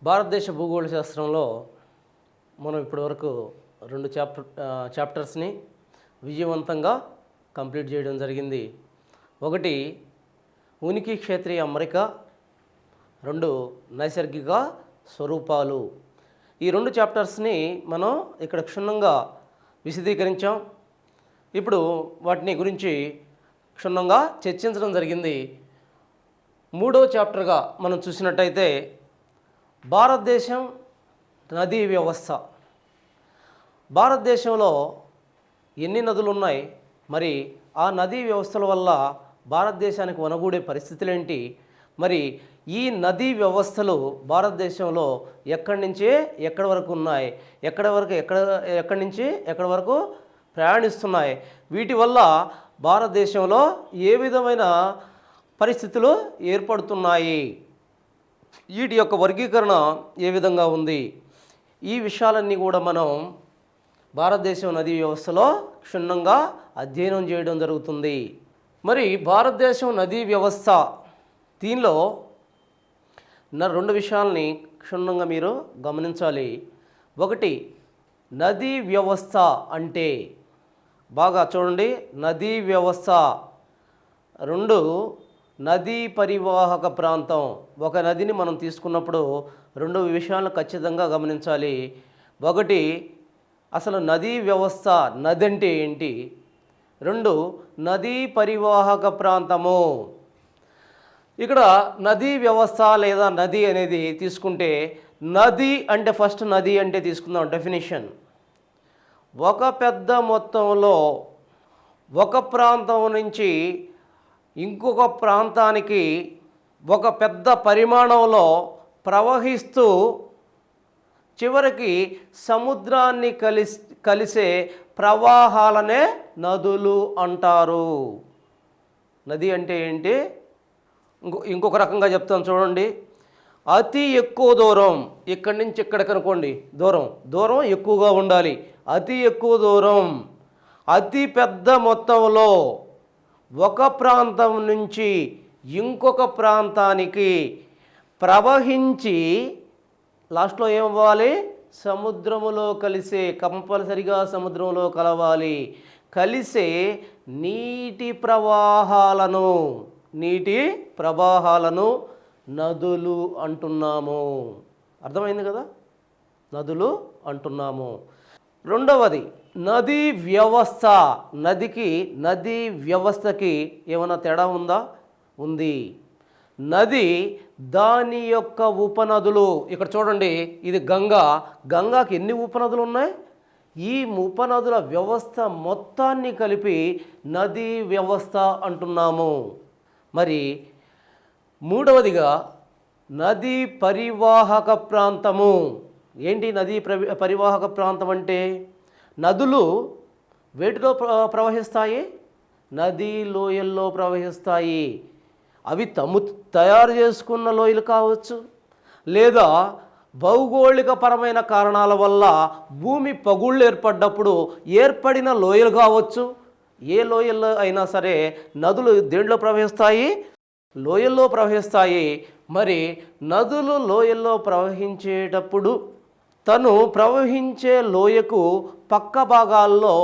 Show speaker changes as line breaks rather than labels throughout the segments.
భారతదేశ భూగోళ శాస్త్రంలో మనం ఇప్పటివరకు రెండు చాప్టర్స్ని విజయవంతంగా కంప్లీట్ చేయడం జరిగింది. ఒకటి ఉనికి క్షేత్రీయ అమరిక, రెండు నైసర్గిక స్వరూపాలు. ఈ రెండు చాప్టర్స్ని మనం ఇక్కడ క్షుణ్ణంగా విశదీకరించాం. ఇప్పుడు వాటిని గురించి క్షుణ్ణంగా చర్చించడం జరిగింది. మూడో చాప్టర్గా మనం చూసినట్టయితే భారతదేశం నదీ వ్యవస్థ. భారతదేశంలో ఎన్ని నదులు ఉన్నాయి, మరి ఆ నదీ వ్యవస్థల వల్ల భారతదేశానికి వనగూడే పరిస్థితులు ఏంటి, మరి ఈ నదీ వ్యవస్థలు భారతదేశంలో ఎక్కడి నుంచి ఎక్కడి వరకు ఉన్నాయి, ఎక్కడి నుంచి ఎక్కడి వరకు ప్రయాణిస్తున్నాయి, వీటి వల్ల భారతదేశంలో ఏ విధమైన పరిస్థితులు ఏర్పడుతున్నాయి, వీటి యొక్క వర్గీకరణ ఏ విధంగా ఉంది, ఈ విషయాలన్నీ కూడా మనం భారతదేశం నదీ వ్యవస్థలో క్షుణ్ణంగా అధ్యయనం చేయడం జరుగుతుంది. మరి భారతదేశం నదీ వ్యవస్థ, దీనిలో రెండు విషయాలని క్షుణ్ణంగా మీరు గమనించాలి. ఒకటి, నదీ వ్యవస్థ అంటే బాగా చూడండి, నదీ వ్యవస్థ. రెండు, నదీ పరివాహక ప్రాంతం. ఒక నదిని మనం తీసుకున్నప్పుడు రెండు విషయాలను ఖచ్చితంగా గమనించాలి. ఒకటి, అసలు నదీ వ్యవస్థ, నది అంటే ఏంటి. రెండు, నదీ పరివాహక ప్రాంతము. ఇక్కడ నదీ వ్యవస్థ లేదా నది అనేది తీసుకుంటే, నది అంటే ఫస్ట్ నది అంటే తీసుకుందాం డెఫినిషన్. ఒక పెద్ద మొత్తంలో ఒక ప్రాంతం నుంచి ఇంకొక ప్రాంతానికి ఒక పెద్ద పరిమాణంలో ప్రవహిస్తూ చివరికి సముద్రాన్ని కలిసే ప్రవాహాలనే నదులు అంటారు. నది అంటే ఏంటి, ఇంకొక రకంగా చెప్తాను చూడండి. అతి ఎక్కువ దూరం, ఇక్కడి నుంచి ఇక్కడికి అనుకోండి, దూరం ఎక్కువగా ఉండాలి. అతి ఎక్కువ దూరం, అతి పెద్ద మొత్తంలో ఒక ప్రాంతం నుంచి ఇంకొక ప్రాంతానికి ప్రవహించి లాస్ట్లో ఏమవ్వాలి, సముద్రములో కలిసే, కంపల్సరిగా సముద్రంలో కలవాలి, కలిసే నీటి ప్రవాహాలను నదులు అంటున్నాము. అర్థమైంది కదా, నదులు అంటున్నాము. రెండవది, నదీ వ్యవస్థ. నదీ వ్యవస్థకి ఏమైనా తేడా ఉందా? ఉంది. నది, దాని యొక్క ఉపనదులు. ఇక్కడ చూడండి, ఇది గంగాకి ఎన్ని ఉపనదులు ఉన్నాయి? ఈ ఉపనదుల వ్యవస్థ మొత్తాన్ని కలిపి నదీ వ్యవస్థ అంటున్నాము. మరి మూడవదిగా, నదీ పరివాహక ప్రాంతము. ఏంటి నదీ పరివాహక ప్రాంతం అంటే? నదులు వేటిలో ప్రవహిస్తాయి? నదీ లోయల్లో ప్రవహిస్తాయి. అవి తయారు చేసుకున్న లోయలు కావచ్చు, లేదా భౌగోళికపరమైన కారణాల వల్ల భూమి పగుళ్ళు ఏర్పడ్డప్పుడు ఏర్పడిన లోయలు కావచ్చు. ఏ లోయల్లో అయినా సరే నదులు దేంట్లో ప్రవహిస్తాయి? లోయల్లో ప్రవహిస్తాయి. మరి నదులు లోయల్లో ప్రవహించేటప్పుడు తను ప్రవహించే లోయకు పక్క భాగాల్లో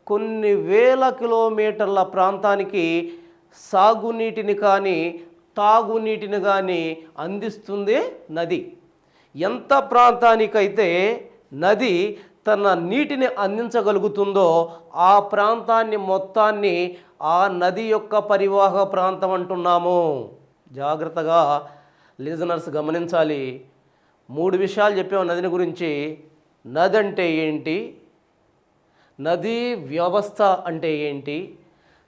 కొన్ని వేల కిలోమీటర్ల ప్రాంతానికి సాగునీటిని కానీ తాగునీటిని కానీ అందిస్తుంది నది. ఎంత ప్రాంతానికైతే నది తన నీటిని అందించగలుగుతుందో ఆ ప్రాంతాన్ని మొత్తాన్ని ఆ నది యొక్క పరివాహక ప్రాంతం అంటున్నాము. జాగ్రత్తగా లిజనర్స్ గమనించాలి. మూడు విషయాలు చెప్పాము నదిని గురించి. నది అంటే ఏంటి, నదీ వ్యవస్థ అంటే ఏంటి,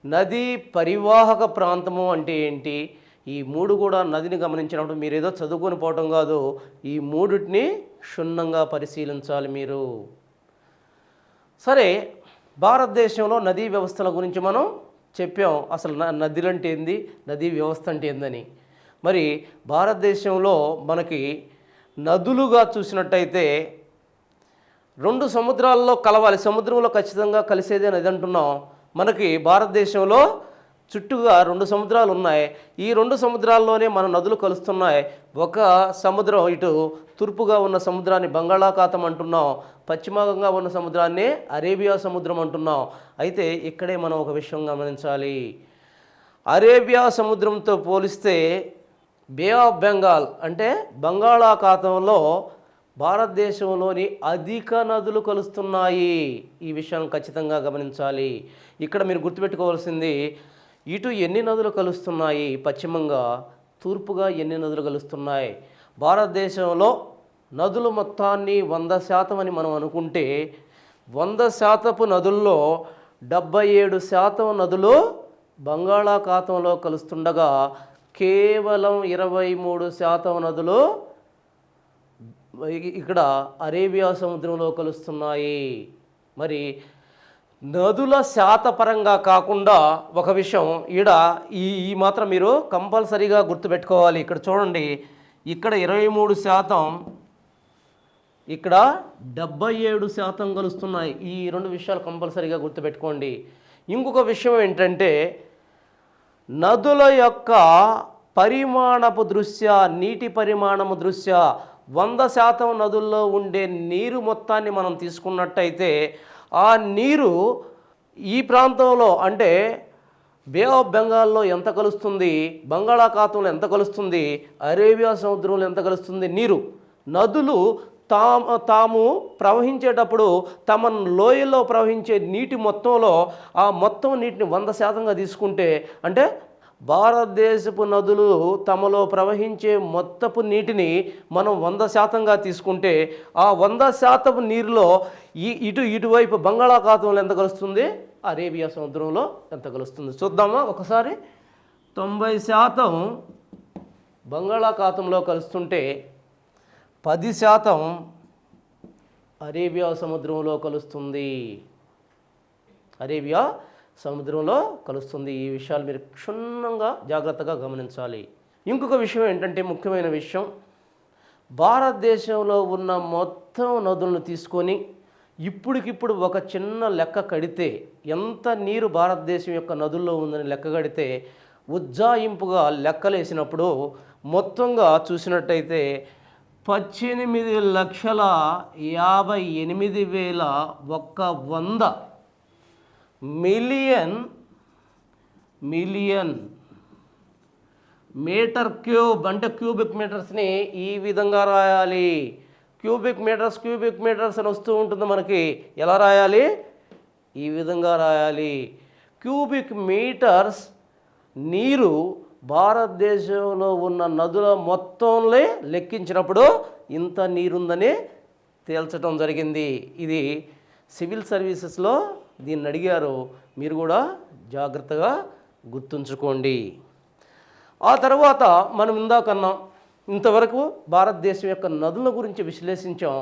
నదీ పరివాహక ప్రాంతము అంటే ఏంటి, ఈ మూడు కూడా నదిని గమనించినప్పుడు మీరు ఏదో చదువుకొని పోవటం కాదు, ఈ మూడిటిని క్షుణ్ణంగా పరిశీలించాలి మీరు. సరే, భారతదేశంలో నదీ వ్యవస్థల గురించి మనం చెప్పాం. అసలు నదులు అంటే ఏంది, నదీ వ్యవస్థ అంటే ఏందని. మరి భారతదేశంలో మనకి నదులుగా చూసినట్టయితే రెండు సముద్రాల్లో కలవాలి, సముద్రంలో ఖచ్చితంగా కలిసేదే నది అంటున్నాం. మనకి భారతదేశంలో చుట్టూగా 2 సముద్రాలు ఉన్నాయి. ఈ 2 సముద్రాల్లోనే మన నదులు కలుస్తున్నాయి. ఒక సముద్రం ఇటు తూర్పుగా ఉన్న సముద్రాన్ని బంగాళాఖాతం అంటున్నాం, పశ్చిమంగా ఉన్న సముద్రాన్ని అరేబియా సముద్రం అంటున్నాం. అయితే ఇక్కడే మనం ఒక విషయం గమనించాలి. అరేబియా సముద్రంతో పోలిస్తే బే ఆఫ్ బెంగాల్ అంటే బంగాళాఖాతంలో భారతదేశంలోని అధిక నదులు కలుస్తున్నాయి. ఈ విషయాన్ని ఖచ్చితంగా గమనించాలి. ఇక్కడ మీరు గుర్తుపెట్టుకోవాల్సింది, ఇటు ఎన్ని నదులు కలుస్తున్నాయి, పశ్చిమంగా తూర్పుగా ఎన్ని నదులు కలుస్తున్నాయి. భారతదేశంలో నదులు మొత్తాన్ని 100% అని మనం అనుకుంటే 100% నదుల్లో 77% నదులు బంగాళాఖాతంలో కలుస్తుండగా కేవలం 23% నదులు ఇక్కడ అరేబియా సముద్రంలో కలుస్తున్నాయి. మరి నదుల శాతపరంగా కాకుండా ఒక విషయం ఈడ ఈ మాత్రం మీరు కంపల్సరీగా గుర్తుపెట్టుకోవాలి. ఇక్కడ చూడండి, ఇక్కడ 23%, ఇక్కడ 77% కలుస్తున్నాయి. ఈ 2 విషయాలు కంపల్సరీగా గుర్తుపెట్టుకోండి. ఇంకొక విషయం ఏంటంటే నదుల యొక్క పరిమాణపు దృష్ట్యా, నీటి పరిమాణము దృష్ట్యా 100% నదుల్లో ఉండే నీరు మొత్తాన్ని మనం తీసుకున్నట్టయితే ఆ నీరు ఈ ప్రాంతంలో అంటే బే ఆఫ్ బెంగాల్లో ఎంత కలుస్తుంది, బంగాళాఖాతంలో ఎంత కలుస్తుంది, అరేబియా సముద్రంలో ఎంత కలుస్తుంది నీరు. నదులు తాము ప్రవహించేటప్పుడు తమ లోయల్లో ప్రవహించే నీటి మొత్తంలో ఆ మొత్తం నీటిని 100%గా తీసుకుంటే, అంటే భారతదేశపు నదులు తమలో ప్రవహించే మొత్తపు నీటిని మనం 100%గా తీసుకుంటే ఆ 100% నీరులో ఇటువైపు బంగాళాఖాతంలో ఎంత కలుస్తుంది, అరేబియా సముద్రంలో ఎంత కలుస్తుంది చూద్దామా ఒకసారి. 90% బంగాళాఖాతంలో కలుస్తుంటే 10% అరేబియా సముద్రంలో కలుస్తుంది. అరేబియా సముద్రంలో కలుస్తుంది. ఈ విషయాలు మీరు క్షుణ్ణంగా జాగ్రత్తగా గమనించాలి. ఇంకొక విషయం ఏంటంటే ముఖ్యమైన విషయం, భారతదేశంలో ఉన్న మొత్తం నదులను తీసుకొని ఇప్పటికిప్పుడు ఒక చిన్న లెక్క కడితే ఎంత నీరు భారతదేశం యొక్క నదుల్లో ఉందని లెక్క కడితే ఉజ్జాయింపుగా లెక్కలేసినప్పుడు మొత్తంగా చూసినట్టయితే 18,58,100 మిలియన్ మీటర్ క్యూబ్, అంటే క్యూబిక్ మీటర్స్ని ఈ విధంగా రాయాలి. క్యూబిక్ మీటర్స్ అని వస్తూ ఉంటుంది మనకి. ఎలా రాయాలి? ఈ విధంగా రాయాలి. క్యూబిక్ మీటర్స్ నీరు భారతదేశంలో ఉన్న నదుల మొత్తంలో లెక్కించినప్పుడు ఇంత నీరుందని తేల్చడం జరిగింది. ఇది సివిల్ సర్వీసెస్లో దీన్ని అడిగారు. మీరు కూడా జాగ్రత్తగా గుర్తుంచుకోండి. ఆ తర్వాత మనం ఇంతవరకు భారతదేశం యొక్క నదుల గురించి విశ్లేషించాం.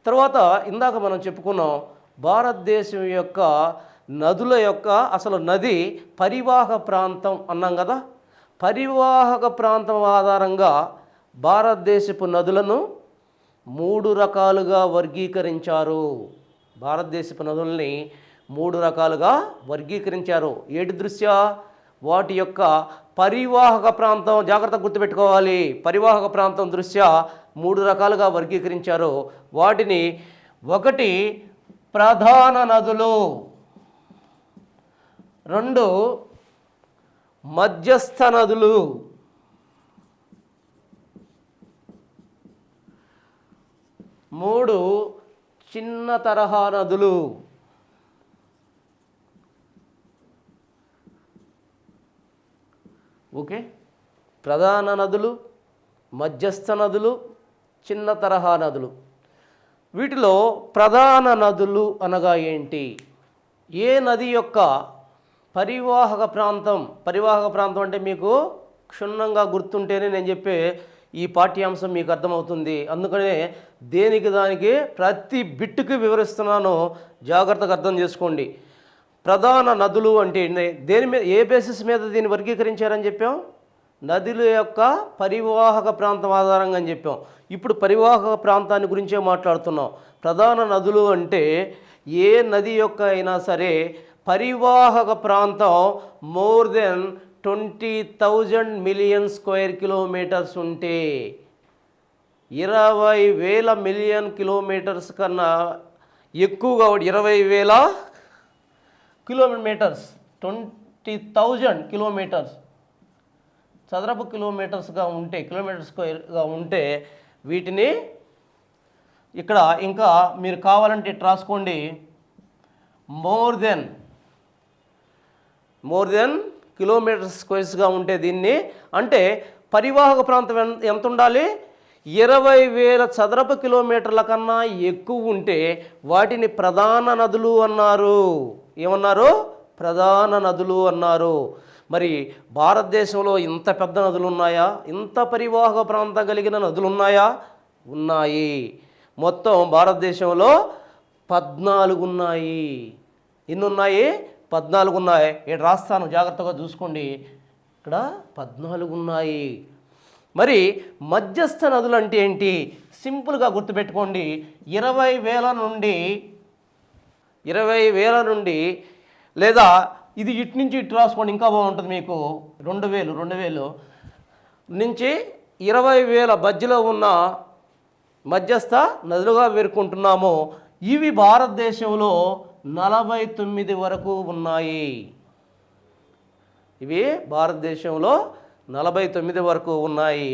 తర్వాత ఇందాక మనం చెప్పుకున్నాం భారతదేశం యొక్క నదుల యొక్క అసలు నది పరివాహక ప్రాంతం అన్నాం కదా. పరివాహక ప్రాంతం ఆధారంగా భారతదేశపు నదులను 3 రకాలుగా వర్గీకరించారు. భారతదేశపు నదుల్ని 3 రకాలుగా వర్గీకరించారు. ఏటి దృష్ట్యా? వాటి యొక్క పరివాహక ప్రాంతం, జాగ్రత్త గుర్తుపెట్టుకోవాలి. పరివాహక ప్రాంతం దృష్ట్యా 3 రకాలుగా వర్గీకరించారు. వాటిని 1 ప్రధాన నదులు, 2 మధ్యస్థ నదులు, 3 చిన్న తరహా నదులు. ఓకే, ప్రధాన నదులు, మధ్యస్థ నదులు, చిన్న తరహా నదులు. వీటిలో ప్రధాన నదులు అనగా ఏంటి? ఏ నది యొక్క పరివాహక ప్రాంతం అంటే మీకు క్షుణ్ణంగా గుర్తుంటేనే నేను చెప్పే ఈ పాఠ్యాంశం మీకు అర్థమవుతుంది. అందుకనే దేనికి దానికి ప్రతి బిట్టుకి వివరిస్తున్నాను, జాగ్రత్తగా అర్థం చేసుకోండి. ప్రధాన నదులు అంటే దేని మీద, ఏ బేసిస్ మీద దీన్ని వర్గీకరించారని చెప్పాం? నదుల యొక్క పరివాహక ప్రాంతం ఆధారంగా అని చెప్పాం. ఇప్పుడు పరివాహక ప్రాంతాన్ని గురించే మాట్లాడుతున్నాం. ప్రధాన నదులు అంటే ఏ నది యొక్క అయినా సరే పరివాహక ప్రాంతం more than 20,000 million square kilometres ఉంటే 20,000 మిలియన్ కిలోమీటర్స్ కన్నా ఎక్కువగా 20,000 కిలోమీటర్స్ 20,000 కిలోమీటర్స్ చదరపు కిలోమీటర్స్గా ఉంటే కిలోమీటర్ స్క్వేర్గా ఉంటే వీటిని ఇక్కడ ఇంకా మీరు కావాలంటే ఇట్లా రాసుకోండి. మోర్ దెన్ కిలోమీటర్ స్క్వేర్స్గా ఉంటే దీన్ని అంటే పరివాహక ప్రాంతం ఎంత ఉండాలి? 20,000 చదరపు కిలోమీటర్ల కన్నా ఎక్కువ ఉంటే వాటిని ప్రధాన నదులు అన్నారు. ఏమన్నారు? ప్రధాన నదులు అన్నారు. మరి భారతదేశంలో ఇంత పెద్ద నదులు ఉన్నాయా? ఇంత పరివాహక ప్రాంతం కలిగిన నదులు ఉన్నాయా? ఉన్నాయి. మొత్తం భారతదేశంలో 14 ఉన్నాయి. ఎన్ని ఉన్నాయి? 14 ఉన్నాయి. ఇక్కడ రాస్తాను, జాగ్రత్తగా చూసుకోండి. ఇక్కడ 14 ఉన్నాయి. మరి మధ్యస్థ నదులు అంటే ఏంటి? సింపుల్గా గుర్తుపెట్టుకోండి. 20,000 నుండి లేదా ఇది ఇటు నుంచి ఇటు రాసుకోండి, ఇంకా బాగుంటుంది మీకు. 2,000 నుంచి 20,000 మధ్యలో ఉన్న మధ్యస్థ నదులుగా పేర్కొంటున్నాము. ఇవి భారతదేశంలో 49 వరకు ఉన్నాయి. ఇవి భారతదేశంలో 49 వరకు ఉన్నాయి.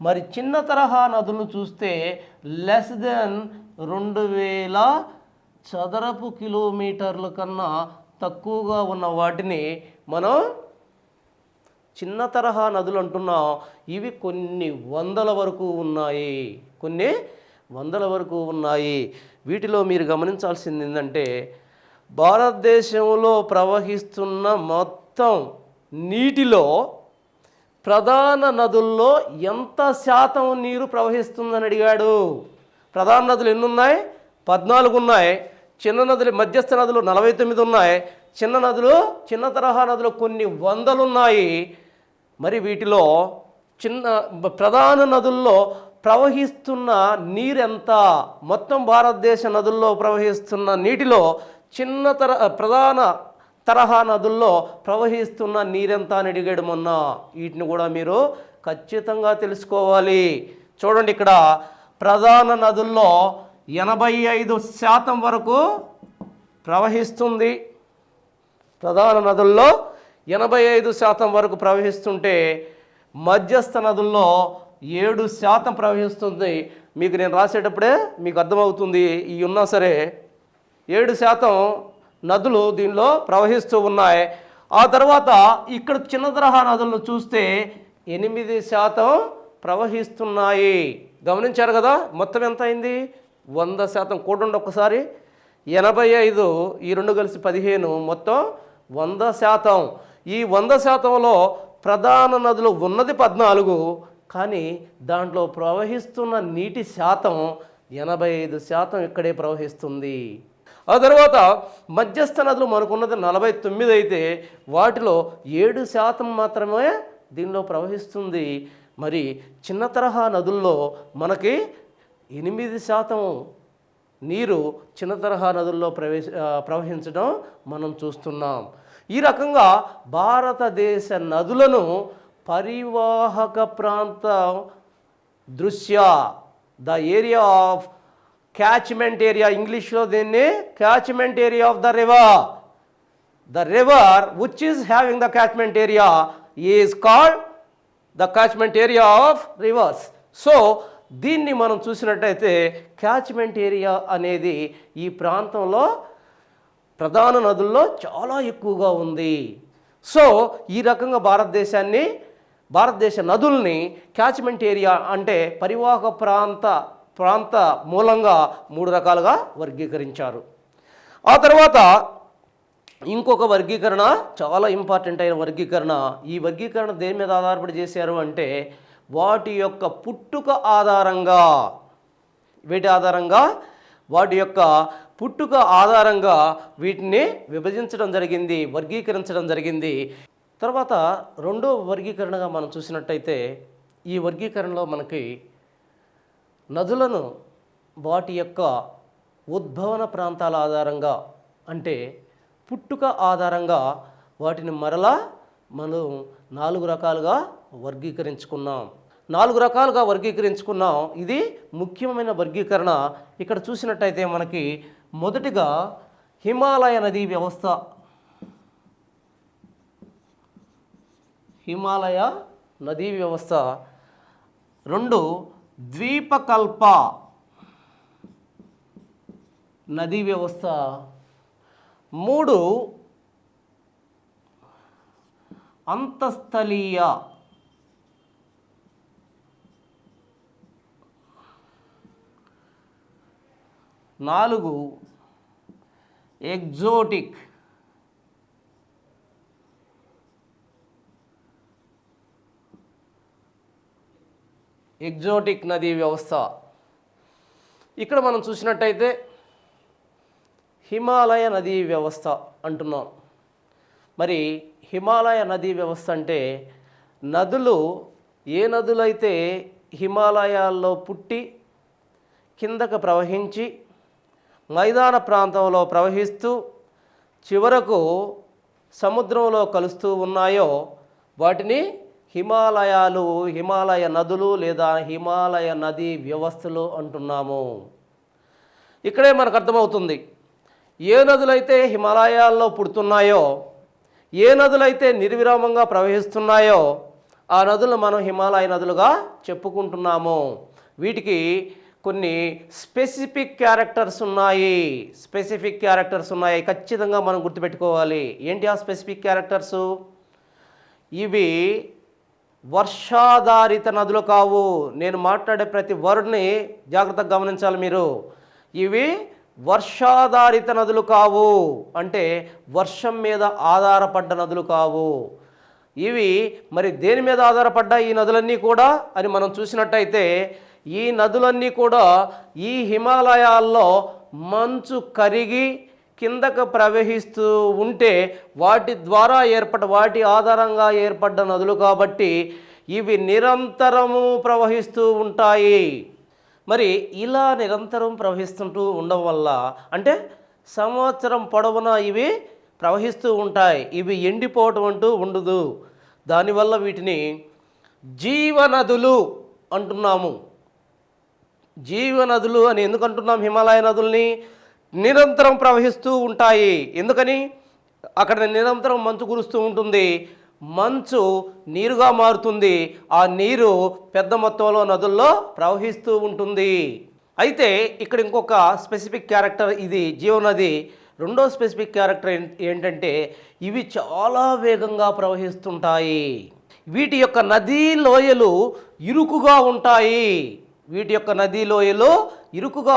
మరి చిన్న తరహా నదులను చూస్తే లెస్ దెన్ 2,000 చదరపు కిలోమీటర్ల కన్నా తక్కువగా ఉన్న వాటిని మనం చిన్న తరహా నదులు అంటున్నాం. ఇవి కొన్ని వందల వరకు ఉన్నాయి. వీటిలో మీరు గమనించాల్సింది ఏంటంటే భారతదేశంలో ప్రవహిస్తున్న మొత్తం నీటిలో ప్రధాన నదుల్లో ఎంత శాతం నీరు ప్రవహిస్తుందని అడిగాడు. ప్రధాన నదులు ఎన్ని ఉన్నాయి? 14 ఉన్నాయి. చిన్న నదులు మధ్యస్థ నదులు 49 ఉన్నాయి. చిన్న తరహా నదులు కొన్ని వందలు ఉన్నాయి. మరి వీటిలో ప్రధాన నదుల్లో ప్రవహిస్తున్న నీరెంత? మొత్తం భారతదేశ నదుల్లో ప్రవహిస్తున్న నీటిలో ప్రధాన తరహా నదుల్లో ప్రవహిస్తున్న నీరెంత అని అడిగాడు మొన్న. వీటిని కూడా మీరు ఖచ్చితంగా తెలుసుకోవాలి. చూడండి, ఇక్కడ ప్రధాన నదుల్లో 85% వరకు ప్రవహిస్తుంది. ప్రధాన నదుల్లో 85% వరకు ప్రవహిస్తుంటే మధ్యస్థ నదుల్లో 7% ప్రవహిస్తుంది. మీకు నేను రాసేటప్పుడే మీకు అర్థమవుతుంది. ఇవి ఉన్నా సరే 7% నదులు దీనిలో ప్రవహిస్తూ ఉన్నాయి. ఆ తర్వాత ఇక్కడ చిన్న తరహా నదులను చూస్తే 8% ప్రవహిస్తున్నాయి. గమనించారు కదా? మొత్తం ఎంత అయింది? 100%. కూడండి ఒక్కసారి. 85 ఈ 2 కలిసి 15, మొత్తం 100%. ఈ 100%లో ప్రధాన నదులు ఉన్నది 14, కానీ దాంట్లో ప్రవహిస్తున్న నీటి శాతం 85% ఇక్కడే ప్రవహిస్తుంది. ఆ తర్వాత మధ్యస్థ నదులు మనకున్నది 49 అయితే వాటిలో 7% మాత్రమే దీనిలో ప్రవహిస్తుంది. మరి చిన్న తరహా నదుల్లో మనకి 8% నీరు చిన్న తరహా నదుల్లో ప్రవహించడం మనం చూస్తున్నాం. ఈ రకంగా భారతదేశ నదులను పరివాహక ప్రాంతం దృష్ట్యా the area of catchment area, ఇంగ్లీష్లో దీన్ని catchment area of the river which is having the catchment area is called the catchment area of reverse. So దీన్ని మనం చూసినట్టయితే క్యాచ్మెంట్ ఏరియా అనేది ఈ ప్రాంతంలో ప్రధాన నదుల్లో చాలా ఎక్కువగా ఉంది. సో ఈ రకంగా భారతదేశ నదుల్ని క్యాచ్మెంట్ ఏరియా అంటే పరివాహక ప్రాంత మూలంగా 3 రకాలుగా వర్గీకరించారు. ఆ తర్వాత ఇంకొక వర్గీకరణ, చాలా ఇంపార్టెంట్ అయిన వర్గీకరణ. ఈ వర్గీకరణ దేని మీద ఆధారపడి చేశారు అంటే వాటి యొక్క పుట్టుక ఆధారంగా, వీటిని విభజించడం జరిగింది, వర్గీకరించడం జరిగింది. తర్వాత రెండో వర్గీకరణగా మనం చూసినట్టయితే ఈ వర్గీకరణలో మనకి నదులను వాటి యొక్క ఉద్భవన ప్రాంతాల ఆధారంగా, అంటే పుట్టుక ఆధారంగా వాటిని మరలా మనం 4 రకాలుగా వర్గీకరించుకున్నాం. 4 రకాలుగా వర్గీకరించుకున్నాం. ఇది ముఖ్యమైన వర్గీకరణ. ఇక్కడ చూసినట్టయితే మనకి మొదటిగా హిమాలయ నదీ వ్యవస్థ, హిమాలయ నదీ వ్యవస్థ. 2 ద్వీపకల్ప నదీ వ్యవస్థ. 3 అంతస్థలీయ నాలుగు ఎగ్జోటిక్. ఎగ్జోటిక్ నదీ వ్యవస్థ. ఇక్కడ మనం చూసినట్టయితే హిమాలయ నదీ వ్యవస్థ అంటున్నాం. మరి హిమాలయ నదీ వ్యవస్థ అంటే నదులు, ఏ నదులైతే హిమాలయాల్లో పుట్టి కిందకు ప్రవహించి మైదాన ప్రాంతంలో ప్రవహిస్తూ చివరకు సముద్రంలో కలుస్తూ ఉన్నాయో వాటిని హిమాలయాలు, హిమాలయ నదులు లేదా హిమాలయ నదీ వ్యవస్థలు అంటున్నాము. ఇక్కడే మనకు అర్థమవుతుంది, ఏ నదులైతే హిమాలయాల్లో పుడుతున్నాయో, ఏ నదులైతే నిర్విరామంగా ప్రవహిస్తున్నాయో ఆ నదులు మనం హిమాలయ నదులుగా చెప్పుకుంటున్నాము. వీటికి కొన్ని స్పెసిఫిక్ క్యారెక్టర్స్ ఉన్నాయి. ఖచ్చితంగా మనం గుర్తుపెట్టుకోవాలి. ఏంటి ఆ స్పెసిఫిక్ క్యారెక్టర్సు? ఇవి వర్షాధారిత నదులు కావు. నేను మాట్లాడే ప్రతి వర్డ్ని జాగ్రత్తగా గమనించాలి మీరు. ఇవి వర్షాధారిత నదులు కావు, అంటే వర్షం మీద ఆధారపడ్డ నదులు కావు. ఇవి మరి దేని మీద ఆధారపడ్డాయి ఈ నదులన్నీ కూడా అని మనం చూసినట్టయితే, ఈ నదులన్నీ కూడా ఈ హిమాలయాల్లో మంచు కరిగి కిందకు ప్రవహిస్తూ ఉంటే వాటి ఆధారంగా ఏర్పడ్డ నదులు కాబట్టి ఇవి నిరంతరము ప్రవహిస్తూ ఉంటాయి. మరి ఇలా నిరంతరం ప్రవహిస్తుంటూ ఉండడం వల్ల, అంటే సంవత్సరం పొడవునా ఇవి ప్రవహిస్తూ ఉంటాయి. ఇవి ఎండిపోవటం అంటూ ఉండదు. దానివల్ల వీటిని జీవనదులు అంటున్నాము. జీవనదులు అని ఎందుకు అంటున్నాం? హిమాలయ నదుల్ని నిరంతరం ప్రవహిస్తూ ఉంటాయి. ఎందుకని? అక్కడ నిరంతరం మంచు కురుస్తూ ఉంటుంది. మంచు నీరుగా మారుతుంది. ఆ నీరు పెద్ద మొత్తంలో నదుల్లో ప్రవహిస్తూ ఉంటుంది. అయితే ఇక్కడ ఇంకొక స్పెసిఫిక్ క్యారెక్టర్, ఇది జీవనది. రెండో స్పెసిఫిక్ క్యారెక్టర్ ఏంటంటే ఇవి చాలా వేగంగా ప్రవహిస్తుంటాయి. వీటి యొక్క నదీ లోయలు ఇరుకుగా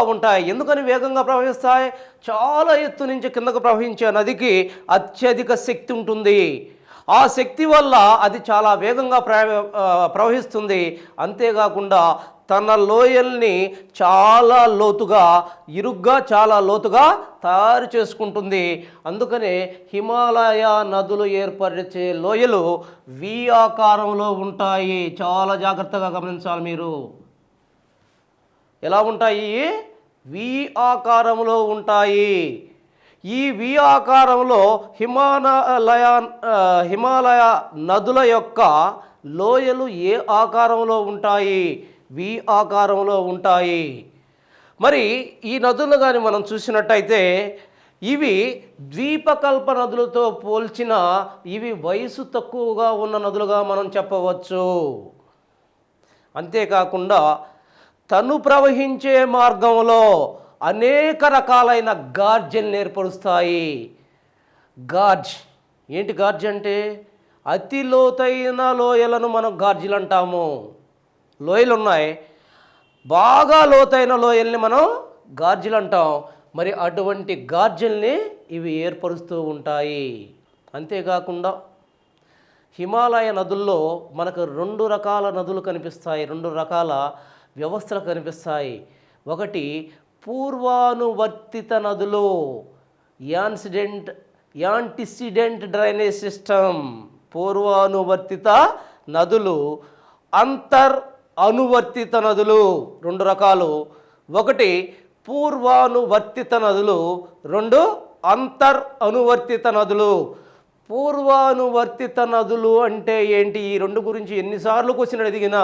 ఉంటాయి. ఎందుకని వేగంగా ప్రవహిస్తాయి? చాలా ఎత్తు నుంచి కిందకు ప్రవహించే నదికి అత్యధిక శక్తి ఉంటుంది. ఆ శక్తి వల్ల అది చాలా వేగంగా ప్రవహిస్తుంది. అంతేకాకుండా తన లోయల్ని చాలా లోతుగా తయారు చేసుకుంటుంది. అందుకనే హిమాలయ నదులు ఏర్పరిచే లోయలు వి ఆకారంలో ఉంటాయి. చాలా జాగ్రత్తగా గమనించాలి మీరు. ఎలా ఉంటాయి? వి ఆకారంలో ఉంటాయి. ఈ వి ఆకారంలో హిమాలయ నదుల యొక్క లోయలు ఏ ఆకారంలో ఉంటాయి? వి ఆకారంలో ఉంటాయి. మరి ఈ నదులు కానీ మనం చూసినట్టయితే ఇవి ద్వీపకల్ప నదులతో పోల్చిన ఇవి వయసు తక్కువగా ఉన్న నదులుగా మనం చెప్పవచ్చు. అంతేకాకుండా తను ప్రవహించే మార్గంలో అనేక రకాలైన గార్జెన్లు ఏర్పరుస్తాయి. ఏంటి గార్జ్ అంటే? అతి లోతైన లోయలను మనం గార్జీలు అంటాము. లోయలు ఉన్నాయి, బాగా లోతైన లోయల్ని మనం గార్జీలు అంటాం. మరి అటువంటి గార్జెల్ని ఇవి ఏర్పరుస్తూ ఉంటాయి. అంతేకాకుండా హిమాలయ నదుల్లో మనకు 2 రకాల నదులు కనిపిస్తాయి, 2 రకాల వ్యవస్థలు కనిపిస్తాయి. ఒకటి పూర్వానువర్తిత నదులు, యాంటిసిడెంట్ డ్రైనేజ్ సిస్టమ్. పూర్వానువర్తిత నదులు, అనువర్తిత నదులు 2 రకాలు. ఒకటి పూర్వానువర్తిత నదులు, 2 అంతర్ అనువర్తిత నదులు. పూర్వానువర్తిత నదులు అంటే ఏంటి? ఈ రెండు గురించి ఎన్నిసార్లు క్వశ్చన్ అడిగినా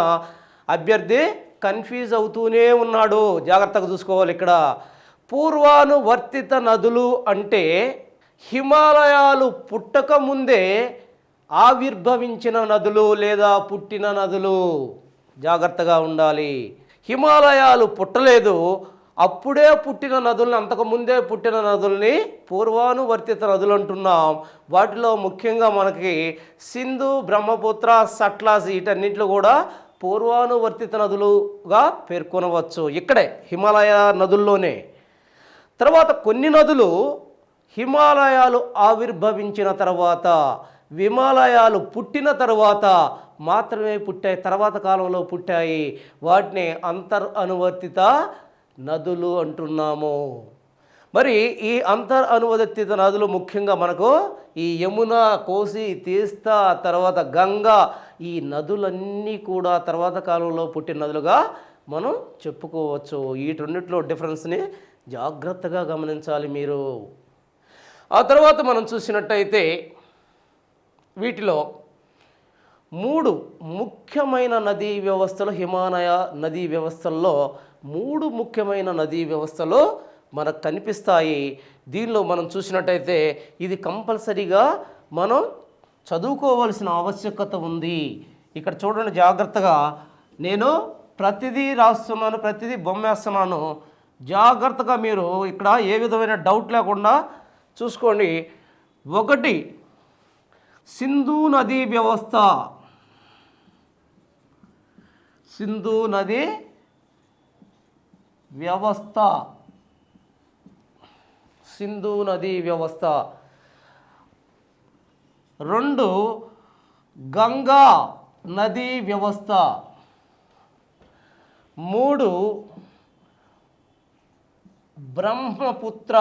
అభ్యర్థి కన్ఫ్యూజ్ అవుతూనే ఉన్నాడు. జాగ్రత్తగా చూసుకోవాలి. ఇక్కడ పూర్వానువర్తిత నదులు అంటే హిమాలయాలు పుట్టక ముందే ఆవిర్భవించిన నదులు లేదా పుట్టిన నదులు. జాగ్రత్తగా ఉండాలి. హిమాలయాలు పుట్టలేదు, అప్పుడే పుట్టిన నదుల్ని, అంతకుముందే పుట్టిన నదుల్ని పూర్వానువర్తిత నదులు అంటున్నాం. వాటిలో ముఖ్యంగా మనకి సింధు, బ్రహ్మపుత్ర, సట్లజ్ వీటన్నింటిలో కూడా పూర్వానువర్తిత నదులుగా పేర్కొనవచ్చు. ఇక్కడే హిమాలయ నదుల్లోనే. తర్వాత కొన్ని నదులు హిమాలయాలు ఆవిర్భవించిన తర్వాత, హిమాలయాలు పుట్టిన తర్వాత మాత్రమే పుట్టాయి, తర్వాత కాలంలో పుట్టాయి. వాటిని అంతర్ అనువర్తిత నదులు అంటున్నాము. మరి ఈ అంతర్ అనువర్తిత నదులు ముఖ్యంగా మనకు ఈ యమున, కోసి, తీస్తా, తర్వాత గంగా, ఈ నదులన్నీ కూడా తర్వాత కాలంలో పుట్టిన నదులుగా మనం చెప్పుకోవచ్చు. వీటన్నిటిలో డిఫరెన్స్ని జాగ్రత్తగా గమనించాలి మీరు. ఆ తర్వాత మనం చూసినట్టయితే వీటిలో 3 ముఖ్యమైన నదీ వ్యవస్థలు, హిమాలయ నదీ వ్యవస్థల్లో 3 ముఖ్యమైన నదీ వ్యవస్థలు మనకు కనిపిస్తాయి. దీనిలో మనం చూసినట్టయితే ఇది కంపల్సరీగా మనం చదువుకోవాల్సిన ఆవశ్యకత ఉంది. ఇక్కడ చూడండి జాగ్రత్తగా, నేను ప్రతిదీ రాస్తున్నాను, ప్రతిదీ బొమ్మేస్తున్నాను. జాగ్రత్తగా మీరు ఇక్కడ ఏ విధమైన డౌట్ లేకుండా చూసుకోండి. 1 సింధు నదీ వ్యవస్థ. సింధు నది వ్యవస్థ, సింధు నదీ వ్యవస్థ. 2 గంగా నదీ వ్యవస్థ. 3 బ్రహ్మపుత్ర.